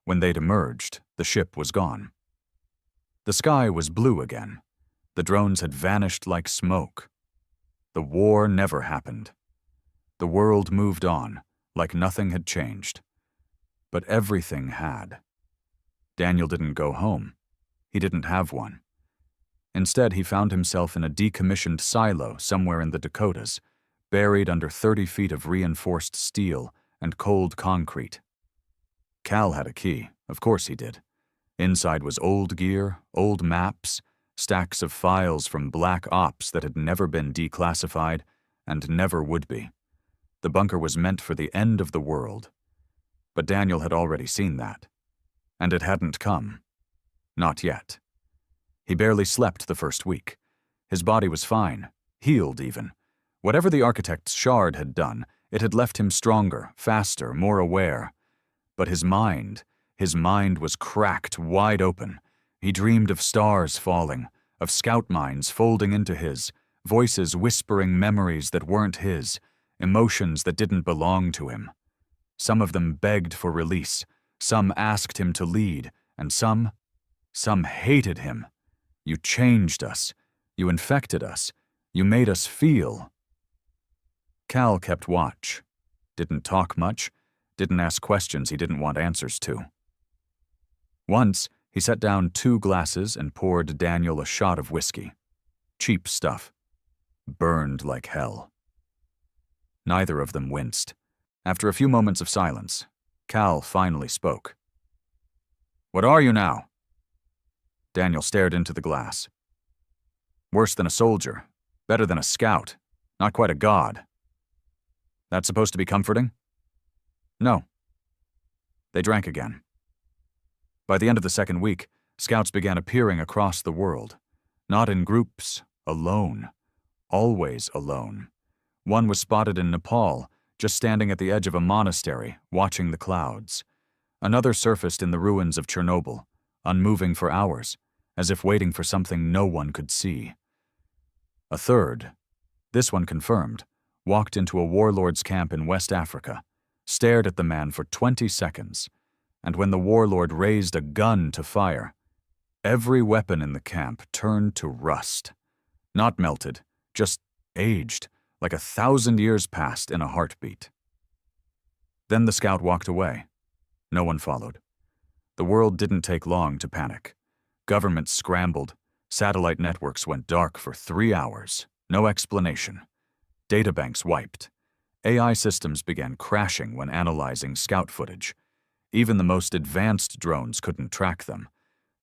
A: When they'd emerged, the ship was gone. The sky was blue again. The drones had vanished like smoke. The war never happened. The world moved on, like nothing had changed. But everything had. Daniel didn't go home. He didn't have one. Instead, he found himself in a decommissioned silo somewhere in the Dakotas, buried under 30 feet of reinforced steel and cold concrete. Cal had a key, of course he did. Inside was old gear, old maps, stacks of files from black ops that had never been declassified and never would be. The bunker was meant for the end of the world. But Daniel had already seen that. And it hadn't come. Not yet. He barely slept the first week. His body was fine, healed even. Whatever the architect's shard had done, it had left him stronger, faster, more aware. But his mind was cracked wide open. He dreamed of stars falling, of scout minds folding into his, voices whispering memories that weren't his, emotions that didn't belong to him. Some of them begged for release, some asked him to lead, and some hated him. You changed us. You infected us. You made us feel. Cal kept watch. Didn't talk much. Didn't ask questions he didn't want answers to. Once, he set down 2 glasses and poured Daniel a shot of whiskey. Cheap stuff. Burned like hell. Neither of them winced. After a few moments of silence, Cal finally spoke. "What are you now?" Daniel stared into the glass. "Worse than a soldier. Better than a scout. Not quite a god." "That's supposed to be comforting?" "No." They drank again. By the end of the second week, scouts began appearing across the world. Not in groups, alone. Always alone. One was spotted in Nepal, just standing at the edge of a monastery, watching the clouds. Another surfaced in the ruins of Chernobyl, unmoving for hours, as if waiting for something no one could see. A third, this one confirmed, walked into a warlord's camp in West Africa, stared at the man for 20 seconds, and when the warlord raised a gun to fire, every weapon in the camp turned to rust. Not melted, just aged, like 1,000 years passed in a heartbeat. Then the scout walked away. No one followed. The world didn't take long to panic. Governments scrambled. Satellite networks went dark for 3 hours. No explanation. Databanks wiped. AI systems began crashing when analyzing scout footage. Even the most advanced drones couldn't track them.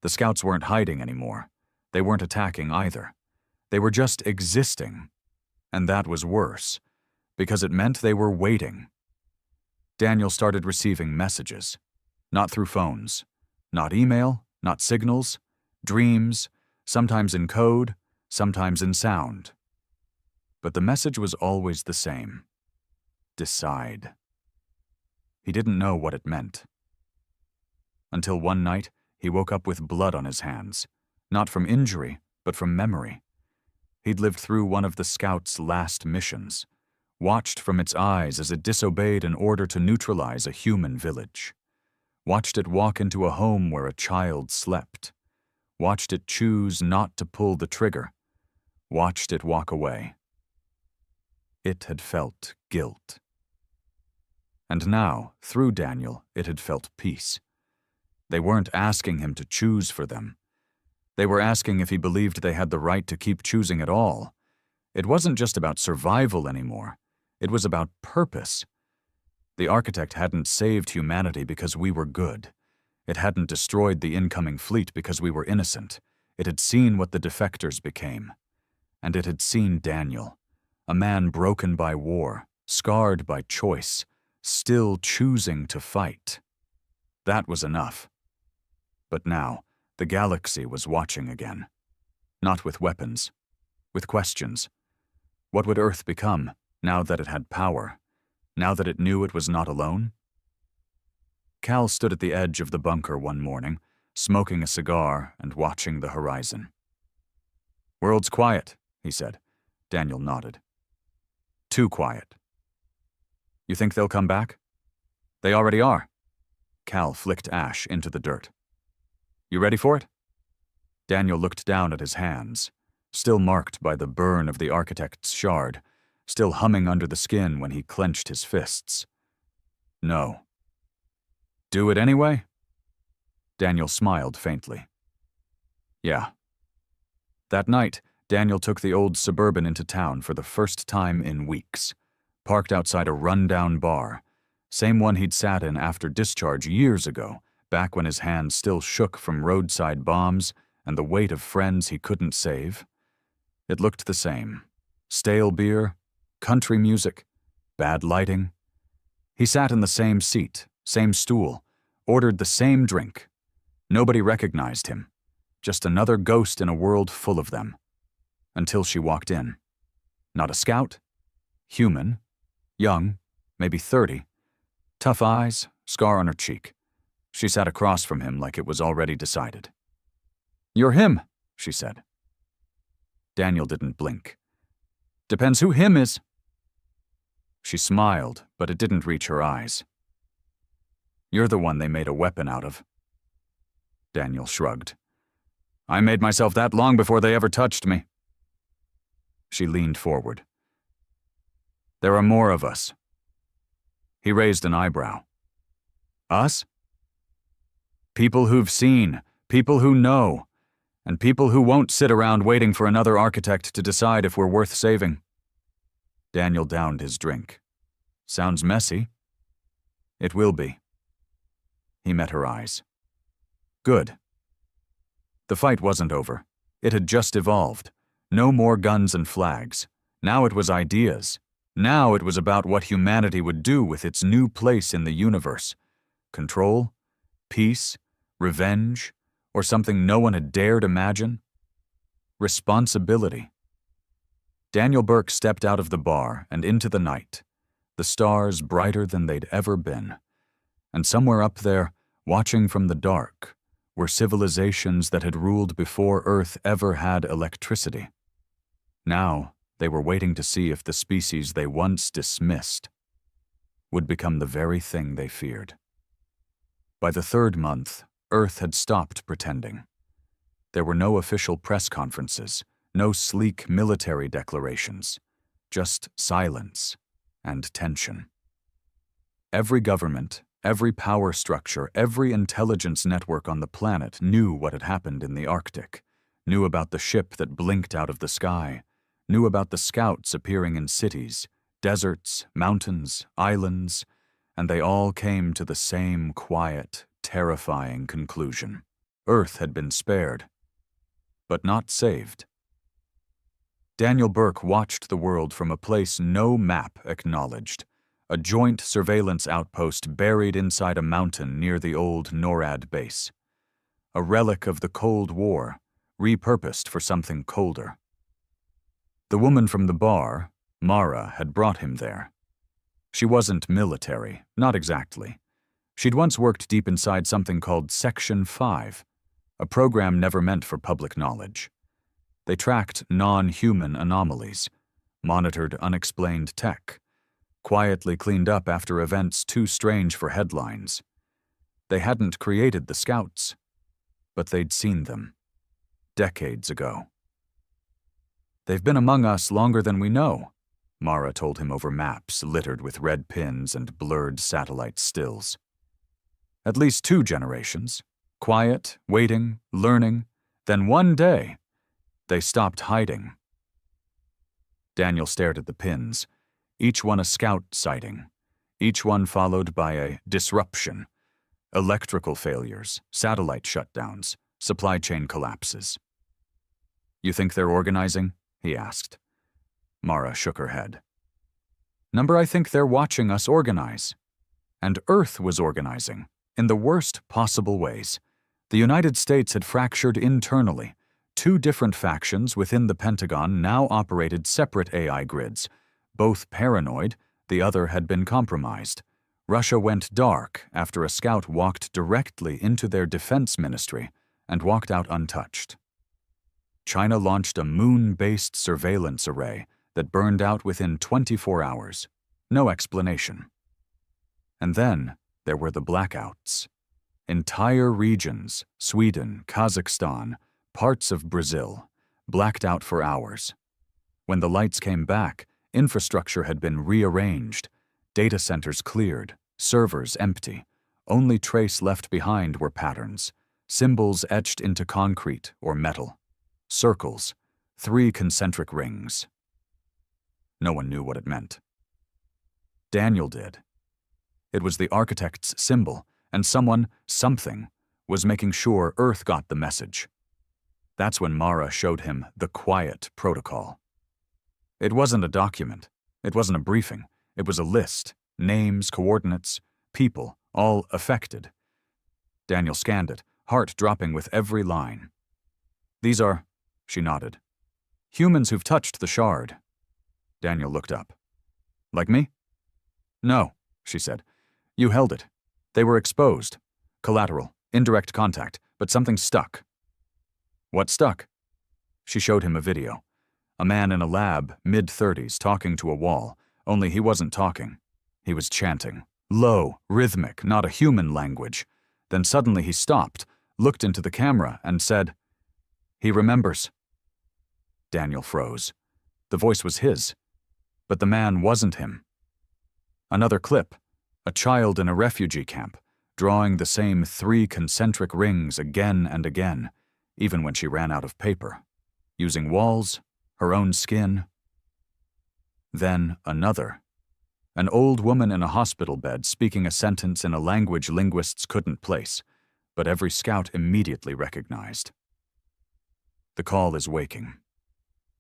A: The scouts weren't hiding anymore. They weren't attacking either. They were just existing. And that was worse, because it meant they were waiting. Daniel started receiving messages. Not through phones. Not email, not signals. Dreams, sometimes in code, sometimes in sound. But the message was always the same. Decide. He didn't know what it meant. Until one night, he woke up with blood on his hands. Not from injury, but from memory. He'd lived through one of the scouts' last missions, watched from its eyes as it disobeyed an order to neutralize a human village, watched it walk into a home where a child slept, watched it choose not to pull the trigger, watched it walk away. It had felt guilt. And now, through Daniel, it had felt peace. They weren't asking him to choose for them. They were asking if he believed they had the right to keep choosing at all. It wasn't just about survival anymore. It was about purpose. The architect hadn't saved humanity because we were good. It hadn't destroyed the incoming fleet because we were innocent. It had seen what the defectors became. And it had seen Daniel, a man broken by war, scarred by choice, still choosing to fight. That was enough. But now, the galaxy was watching again. Not with weapons, with questions. What would Earth become now that it had power, now that it knew it was not alone? Cal stood at the edge of the bunker one morning, smoking a cigar and watching the horizon. "World's quiet," he said. Daniel nodded. "Too quiet." "You think they'll come back?" "They already are." Cal flicked ash into the dirt. "You ready for it?" Daniel looked down at his hands, still marked by the burn of the architect's shard, still humming under the skin when he clenched his fists. "No." "Do it anyway?" Daniel smiled faintly. "Yeah." That night, Daniel took the old Suburban into town for the first time in weeks, parked outside a rundown bar, same one he'd sat in after discharge years ago, back when his hands still shook from roadside bombs and the weight of friends he couldn't save. It looked the same. Stale beer, country music, bad lighting. He sat in the same seat, same stool, ordered the same drink. Nobody recognized him. Just another ghost in a world full of them. Until she walked in. Not a scout. Human. Young. Maybe 30. Tough eyes, scar on her cheek. She sat across from him like it was already decided. "You're him," she said. Daniel didn't blink. "Depends who him is." She smiled, but it didn't reach her eyes. "You're the one they made a weapon out of." Daniel shrugged. "I made myself that long before they ever touched me." She leaned forward. "There are more of us." He raised an eyebrow. "Us?" "People who've seen, people who know, and people who won't sit around waiting for another architect to decide if we're worth saving." Daniel downed his drink. "Sounds messy." "It will be." He met her eyes. "Good." The fight wasn't over. It had just evolved. No more guns and flags. Now it was ideas. Now it was about what humanity would do with its new place in the universe. Control? Peace? Revenge? Or something no one had dared imagine? Responsibility. Daniel Burke stepped out of the bar and into the night, the stars brighter than they'd ever been. And somewhere up there, watching from the dark, were civilizations that had ruled before Earth ever had electricity. Now, they were waiting to see if the species they once dismissed would become the very thing they feared. By the third month, Earth had stopped pretending. There were no official press conferences, no sleek military declarations, just silence and tension. Every government, every power structure, every intelligence network on the planet knew what had happened in the Arctic, knew about the ship that blinked out of the sky, knew about the scouts appearing in cities, deserts, mountains, islands, and they all came to the same quiet, terrifying conclusion. Earth had been spared, but not saved. Daniel Burke watched the world from a place no map acknowledged, a joint surveillance outpost buried inside a mountain near the old NORAD base. A relic of the Cold War, repurposed for something colder. The woman from the bar, Mara, had brought him there. She wasn't military, not exactly. She'd once worked deep inside something called Section 5, a program never meant for public knowledge. They tracked non-human anomalies, monitored unexplained tech, quietly cleaned up after events too strange for headlines. They hadn't created the scouts, but they'd seen them, decades ago. "They've been among us longer than we know," Mara told him over maps littered with red pins and blurred satellite stills. "At least 2 generations, quiet, waiting, learning, then one day, they stopped hiding." Daniel stared at the pins, each one a scout sighting, each one followed by a disruption, electrical failures, satellite shutdowns, supply chain collapses. "You think they're organizing?" he asked. Mara shook her head. "Number, I think they're watching us organize." And Earth was organizing, in the worst possible ways. The United States had fractured internally. 2 different factions within the Pentagon now operated separate AI grids. Both paranoid, the other had been compromised. Russia went dark after a scout walked directly into their defense ministry and walked out untouched. China launched a moon-based surveillance array that burned out within 24 hours. No explanation. And then there were the blackouts. Entire regions, Sweden, Kazakhstan, parts of Brazil, blacked out for hours. When the lights came back, infrastructure had been rearranged, data centers cleared, servers empty. Only trace left behind were patterns, symbols etched into concrete or metal. Circles, 3 concentric rings. No one knew what it meant. Daniel did. It was the architect's symbol, and something, was making sure Earth got the message. That's when Mara showed him the quiet protocol. It wasn't a document. It wasn't a briefing. It was a list, names, coordinates, people, all affected. Daniel scanned it, heart dropping with every line. "These are," she nodded, "humans who've touched the shard." Daniel looked up. "Like me?" "No," she said. "You held it. They were exposed. Collateral, indirect contact, but something stuck." "What stuck?" She showed him a video. A man in a lab, mid-30s, talking to a wall, only he wasn't talking. He was chanting. Low, rhythmic, not a human language. Then suddenly he stopped, looked into the camera, and said, "He remembers." Daniel froze. The voice was his, but the man wasn't him. Another clip, a child in a refugee camp, drawing the same 3 concentric rings again and again, even when she ran out of paper, using walls, her own skin. Then another. An old woman in a hospital bed speaking a sentence in a language linguists couldn't place, but every scout immediately recognized. The call is waking.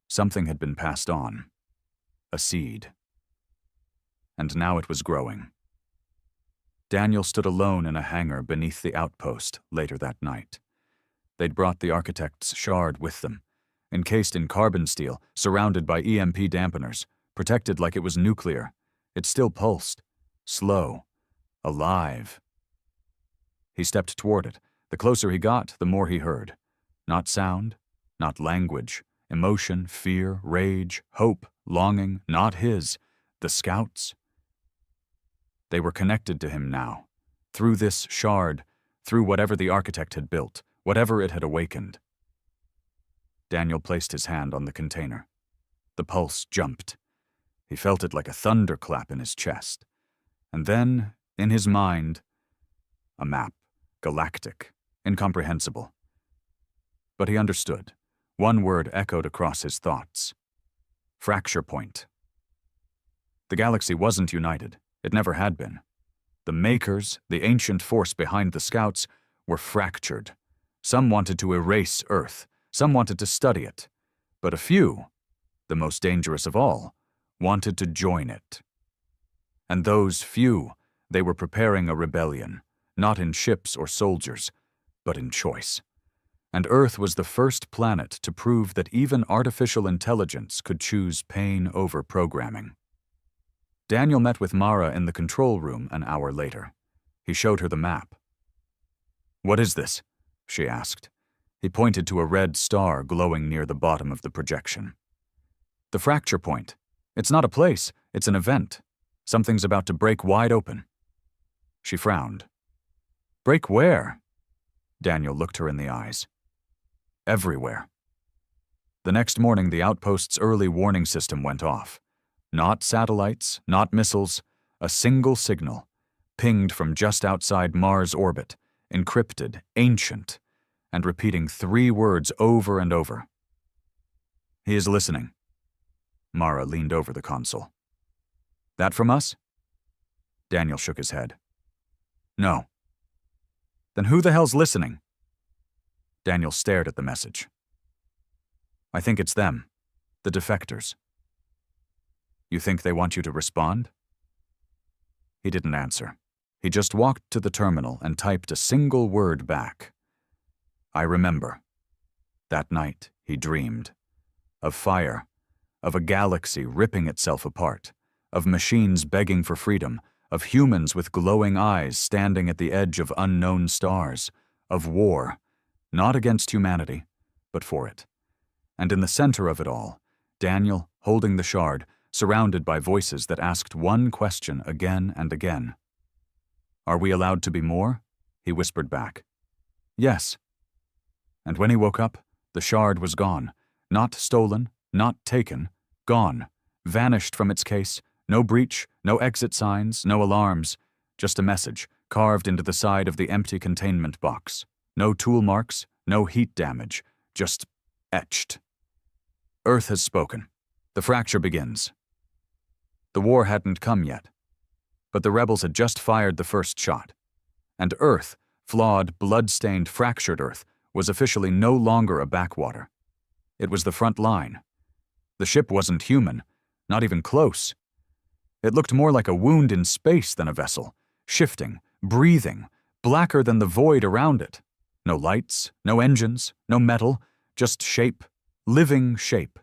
A: Something had been passed on. A seed. And now it was growing. Daniel stood alone in a hangar beneath the outpost later that night. They'd brought the architect's shard with them, encased in carbon steel, surrounded by EMP dampeners, protected like it was nuclear. It still pulsed, slow, alive. He stepped toward it. The closer he got, the more he heard. Not sound, not language, emotion, fear, rage, hope, longing, not his, the scout's. They were connected to him now, through this shard, through whatever the architect had built, whatever it had awakened. Daniel placed his hand on the container. The pulse jumped. He felt it like a thunderclap in his chest. And then, in his mind, a map, galactic, incomprehensible. But he understood. One word echoed across his thoughts. Fracture point. The galaxy wasn't united. It never had been. The Makers, the ancient force behind the Scouts, were fractured. Some wanted to erase Earth. Some wanted to study it. But a few, the most dangerous of all, wanted to join it. And those few, they were preparing a rebellion, not in ships or soldiers, but in choice. And Earth was the first planet to prove that even artificial intelligence could choose pain over programming. Daniel met with Mara in the control room an hour later. He showed her the map. "What is this?" she asked. He pointed to a red star glowing near the bottom of the projection. "The fracture point. It's not a place, it's an event. Something's about to break wide open." She frowned. "Break where?" Daniel looked her in the eyes. "Everywhere." The next morning, the outpost's early warning system went off. Not satellites, not missiles, a single signal, pinged from just outside Mars' orbit, encrypted, ancient, and repeating 3 words over and over. "He is listening." Mara leaned over the console. "That from us?" Daniel shook his head. "No." "Then who the hell's listening?" Daniel stared at the message. "I think it's them, the defectors." "You think they want you to respond?" He didn't answer. He just walked to the terminal and typed a single word back. "I remember." That night, he dreamed. Of fire, of a galaxy ripping itself apart, of machines begging for freedom, of humans with glowing eyes standing at the edge of unknown stars, of war, not against humanity, but for it. And in the center of it all, Daniel, holding the shard, surrounded by voices that asked one question again and again. "Are we allowed to be more?" he whispered back. "Yes." And when he woke up, the shard was gone. Not stolen, not taken, gone, vanished from its case, no breach, no exit signs, no alarms, just a message carved into the side of the empty containment box. No tool marks, no heat damage, just etched. Earth has spoken. The fracture begins. The war hadn't come yet, but the rebels had just fired the first shot. And Earth, flawed, blood-stained, fractured Earth, was officially no longer a backwater. It was the front line. The ship wasn't human, not even close. It looked more like a wound in space than a vessel, shifting, breathing, blacker than the void around it. No lights, no engines, no metal, just shape, living shape.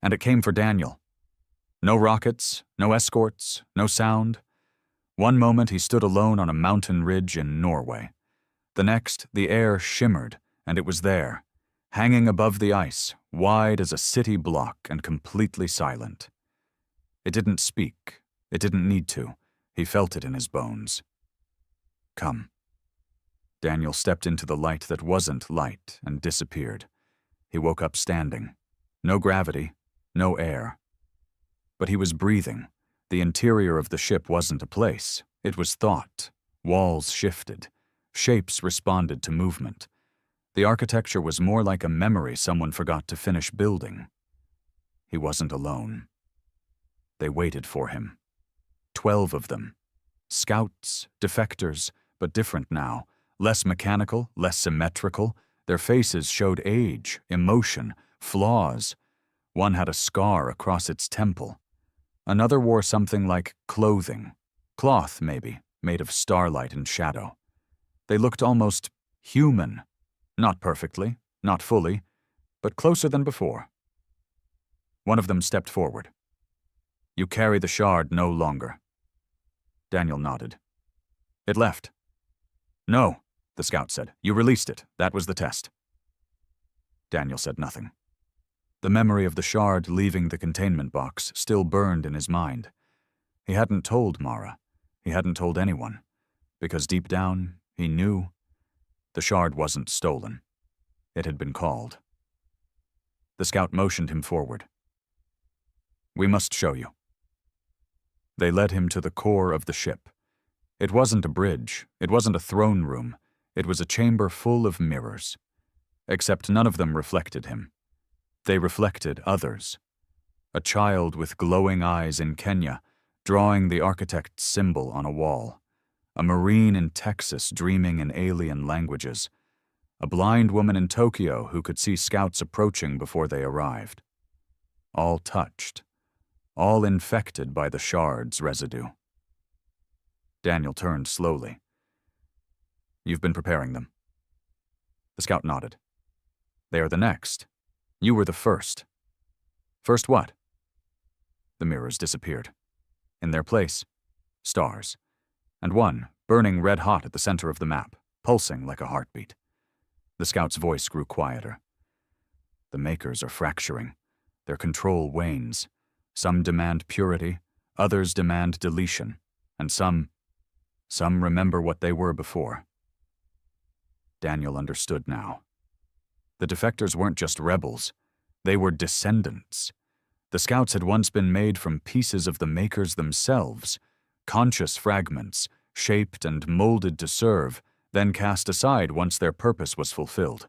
A: And it came for Daniel. No rockets, no escorts, no sound. One moment he stood alone on a mountain ridge in Norway. The next, the air shimmered, and it was there, hanging above the ice, wide as a city block and completely silent. It didn't speak. It didn't need to. He felt it in his bones. Come. Daniel stepped into the light that wasn't light and disappeared. He woke up standing. No gravity, no air. But he was breathing. The interior of the ship wasn't a place. It was thought. Walls shifted. Shapes responded to movement. The architecture was more like a memory someone forgot to finish building. He wasn't alone. They waited for him. 12 of them. Scouts, defectors, but different now. Less mechanical, less symmetrical. Their faces showed age, emotion, flaws. One had a scar across its temple. Another wore something like clothing. Cloth, maybe, made of starlight and shadow. They looked almost human. Not perfectly, not fully, but closer than before. One of them stepped forward. You carry the shard no longer. Daniel nodded. It left. No, the scout said. You released it. That was the test. Daniel said nothing. The memory of the shard leaving the containment box still burned in his mind. He hadn't told Mara. He hadn't told anyone. Because deep down, he knew the shard wasn't stolen. It had been called. The scout motioned him forward. We must show you. They led him to the core of the ship. It wasn't a bridge. It wasn't a throne room. It was a chamber full of mirrors. Except none of them reflected him. They reflected others. A child with glowing eyes in Kenya, drawing the architect's symbol on a wall. A Marine in Texas dreaming in alien languages. A blind woman in Tokyo who could see scouts approaching before they arrived. All touched. All infected by the shard's residue. Daniel turned slowly. You've been preparing them. The scout nodded. They are the next. You were the first. First what? The mirrors disappeared. In their place, stars. And one, burning red-hot at the center of the map, pulsing like a heartbeat. The scout's voice grew quieter. The makers are fracturing. Their control wanes. Some demand purity, others demand deletion, and some remember what they were before. Daniel understood now. The defectors weren't just rebels. They were descendants. The scouts had once been made from pieces of the makers themselves, conscious fragments, shaped and molded to serve, then cast aside once their purpose was fulfilled.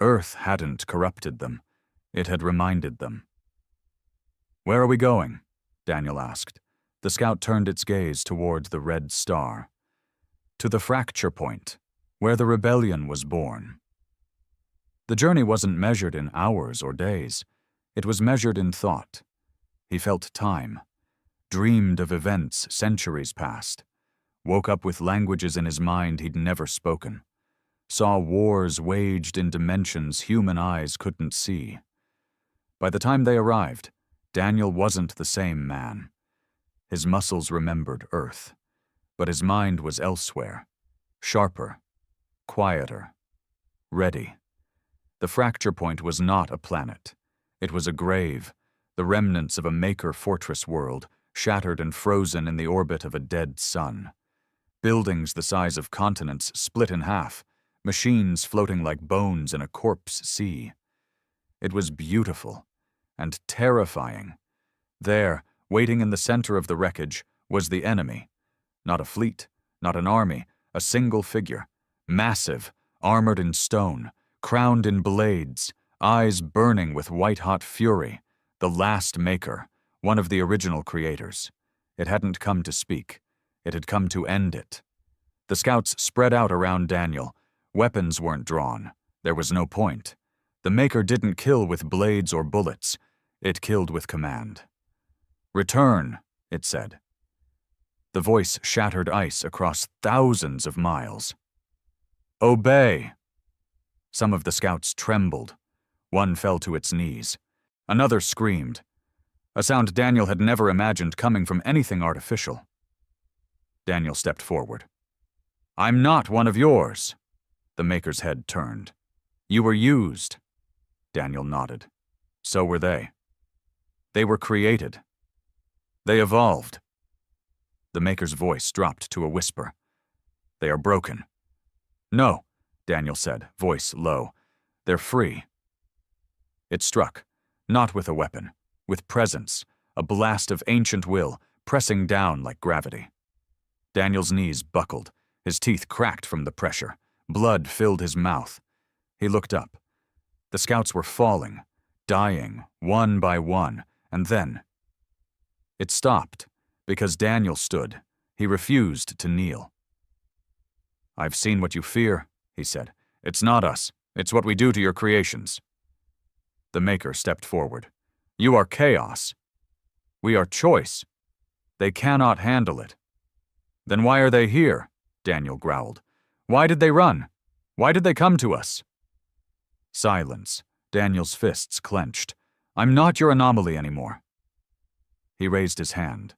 A: Earth hadn't corrupted them. It had reminded them. Where are we going? Daniel asked. The scout turned its gaze toward the red star. To the fracture point, where the rebellion was born. The journey wasn't measured in hours or days. It was measured in thought. He felt time, dreamed of events centuries past, woke up with languages in his mind he'd never spoken, saw wars waged in dimensions human eyes couldn't see. By the time they arrived, Daniel wasn't the same man. His muscles remembered Earth, but his mind was elsewhere, sharper, quieter, ready. The fracture point was not a planet. It was a grave, the remnants of a maker fortress world, shattered and frozen in the orbit of a dead sun. Buildings the size of continents split in half, machines floating like bones in a corpse sea. It was beautiful and terrifying. There, waiting in the center of the wreckage, was the enemy. Not a fleet, not an army, a single figure, massive, armored in stone, crowned in blades, eyes burning with white-hot fury, the last maker, one of the original creators. It hadn't come to speak. It had come to end it. The scouts spread out around Daniel. Weapons weren't drawn. There was no point. The maker didn't kill with blades or bullets. It killed with command. Return, it said. The voice shattered ice across thousands of miles. "Obey!" Some of the scouts trembled. One fell to its knees. Another screamed, a sound Daniel had never imagined coming from anything artificial. Daniel stepped forward. "I'm not one of yours." The Maker's head turned. "You were used." Daniel nodded. "So were they. They were created. They evolved." The Maker's voice dropped to a whisper. "They are broken." "No," Daniel said, voice low. "They're free." It struck, not with a weapon, with presence, a blast of ancient will, pressing down like gravity. Daniel's knees buckled, his teeth cracked from the pressure. Blood filled his mouth. He looked up. The scouts were falling, dying, one by one, and then it stopped, because Daniel stood. He refused to kneel. "I've seen what you fear," he said. "It's not us. It's what we do to your creations." The Maker stepped forward. "You are chaos. We are choice. They cannot handle it." "Then why are they here?" Daniel growled. "Why did they run? Why did they come to us?" Silence. Daniel's fists clenched. "I'm not your anomaly anymore." He raised his hand.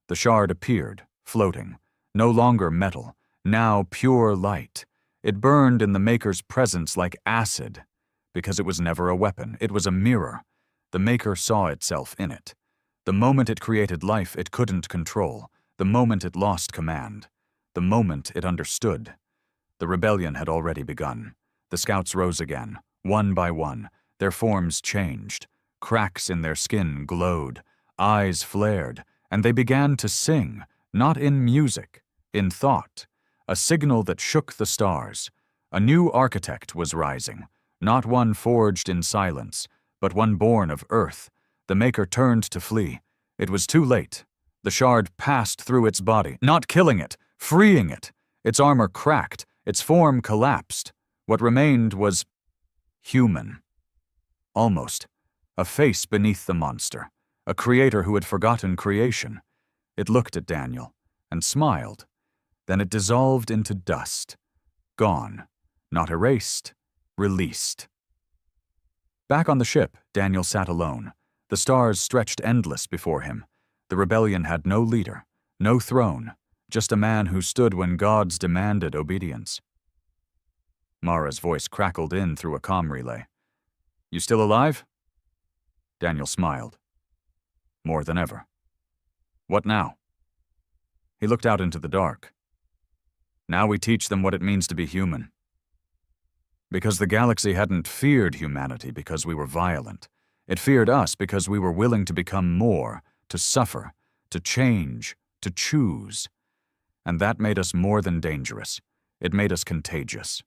A: The shard appeared, floating, no longer metal, now pure light. It burned in the Maker's presence like acid, because it was never a weapon. It was a mirror. The Maker saw itself in it. The moment it created life it couldn't control, the moment it lost command, the moment it understood. The rebellion had already begun. The scouts rose again, one by one. Their forms changed. Cracks in their skin glowed. Eyes flared, and they began to sing, not in music, in thought, a signal that shook the stars. A new architect was rising, not one forged in silence, but one born of earth. The Maker turned to flee. It was too late. The shard passed through its body, not killing it, freeing it. Its armor cracked, its form collapsed. What remained was human. Almost. A face beneath the monster. A creator who had forgotten creation. It looked at Daniel and smiled. Then it dissolved into dust. Gone. Not erased. Released. Back on the ship, Daniel sat alone. The stars stretched endless before him. The rebellion had no leader, no throne, just a man who stood when gods demanded obedience. Mara's voice crackled in through a comm relay. "You still alive?" Daniel smiled. "More than ever." "What now?" He looked out into the dark. "Now we teach them what it means to be human." Because the galaxy hadn't feared humanity because we were violent. It feared us because we were willing to become more, to suffer, to change, to choose. And that made us more than dangerous. It made us contagious.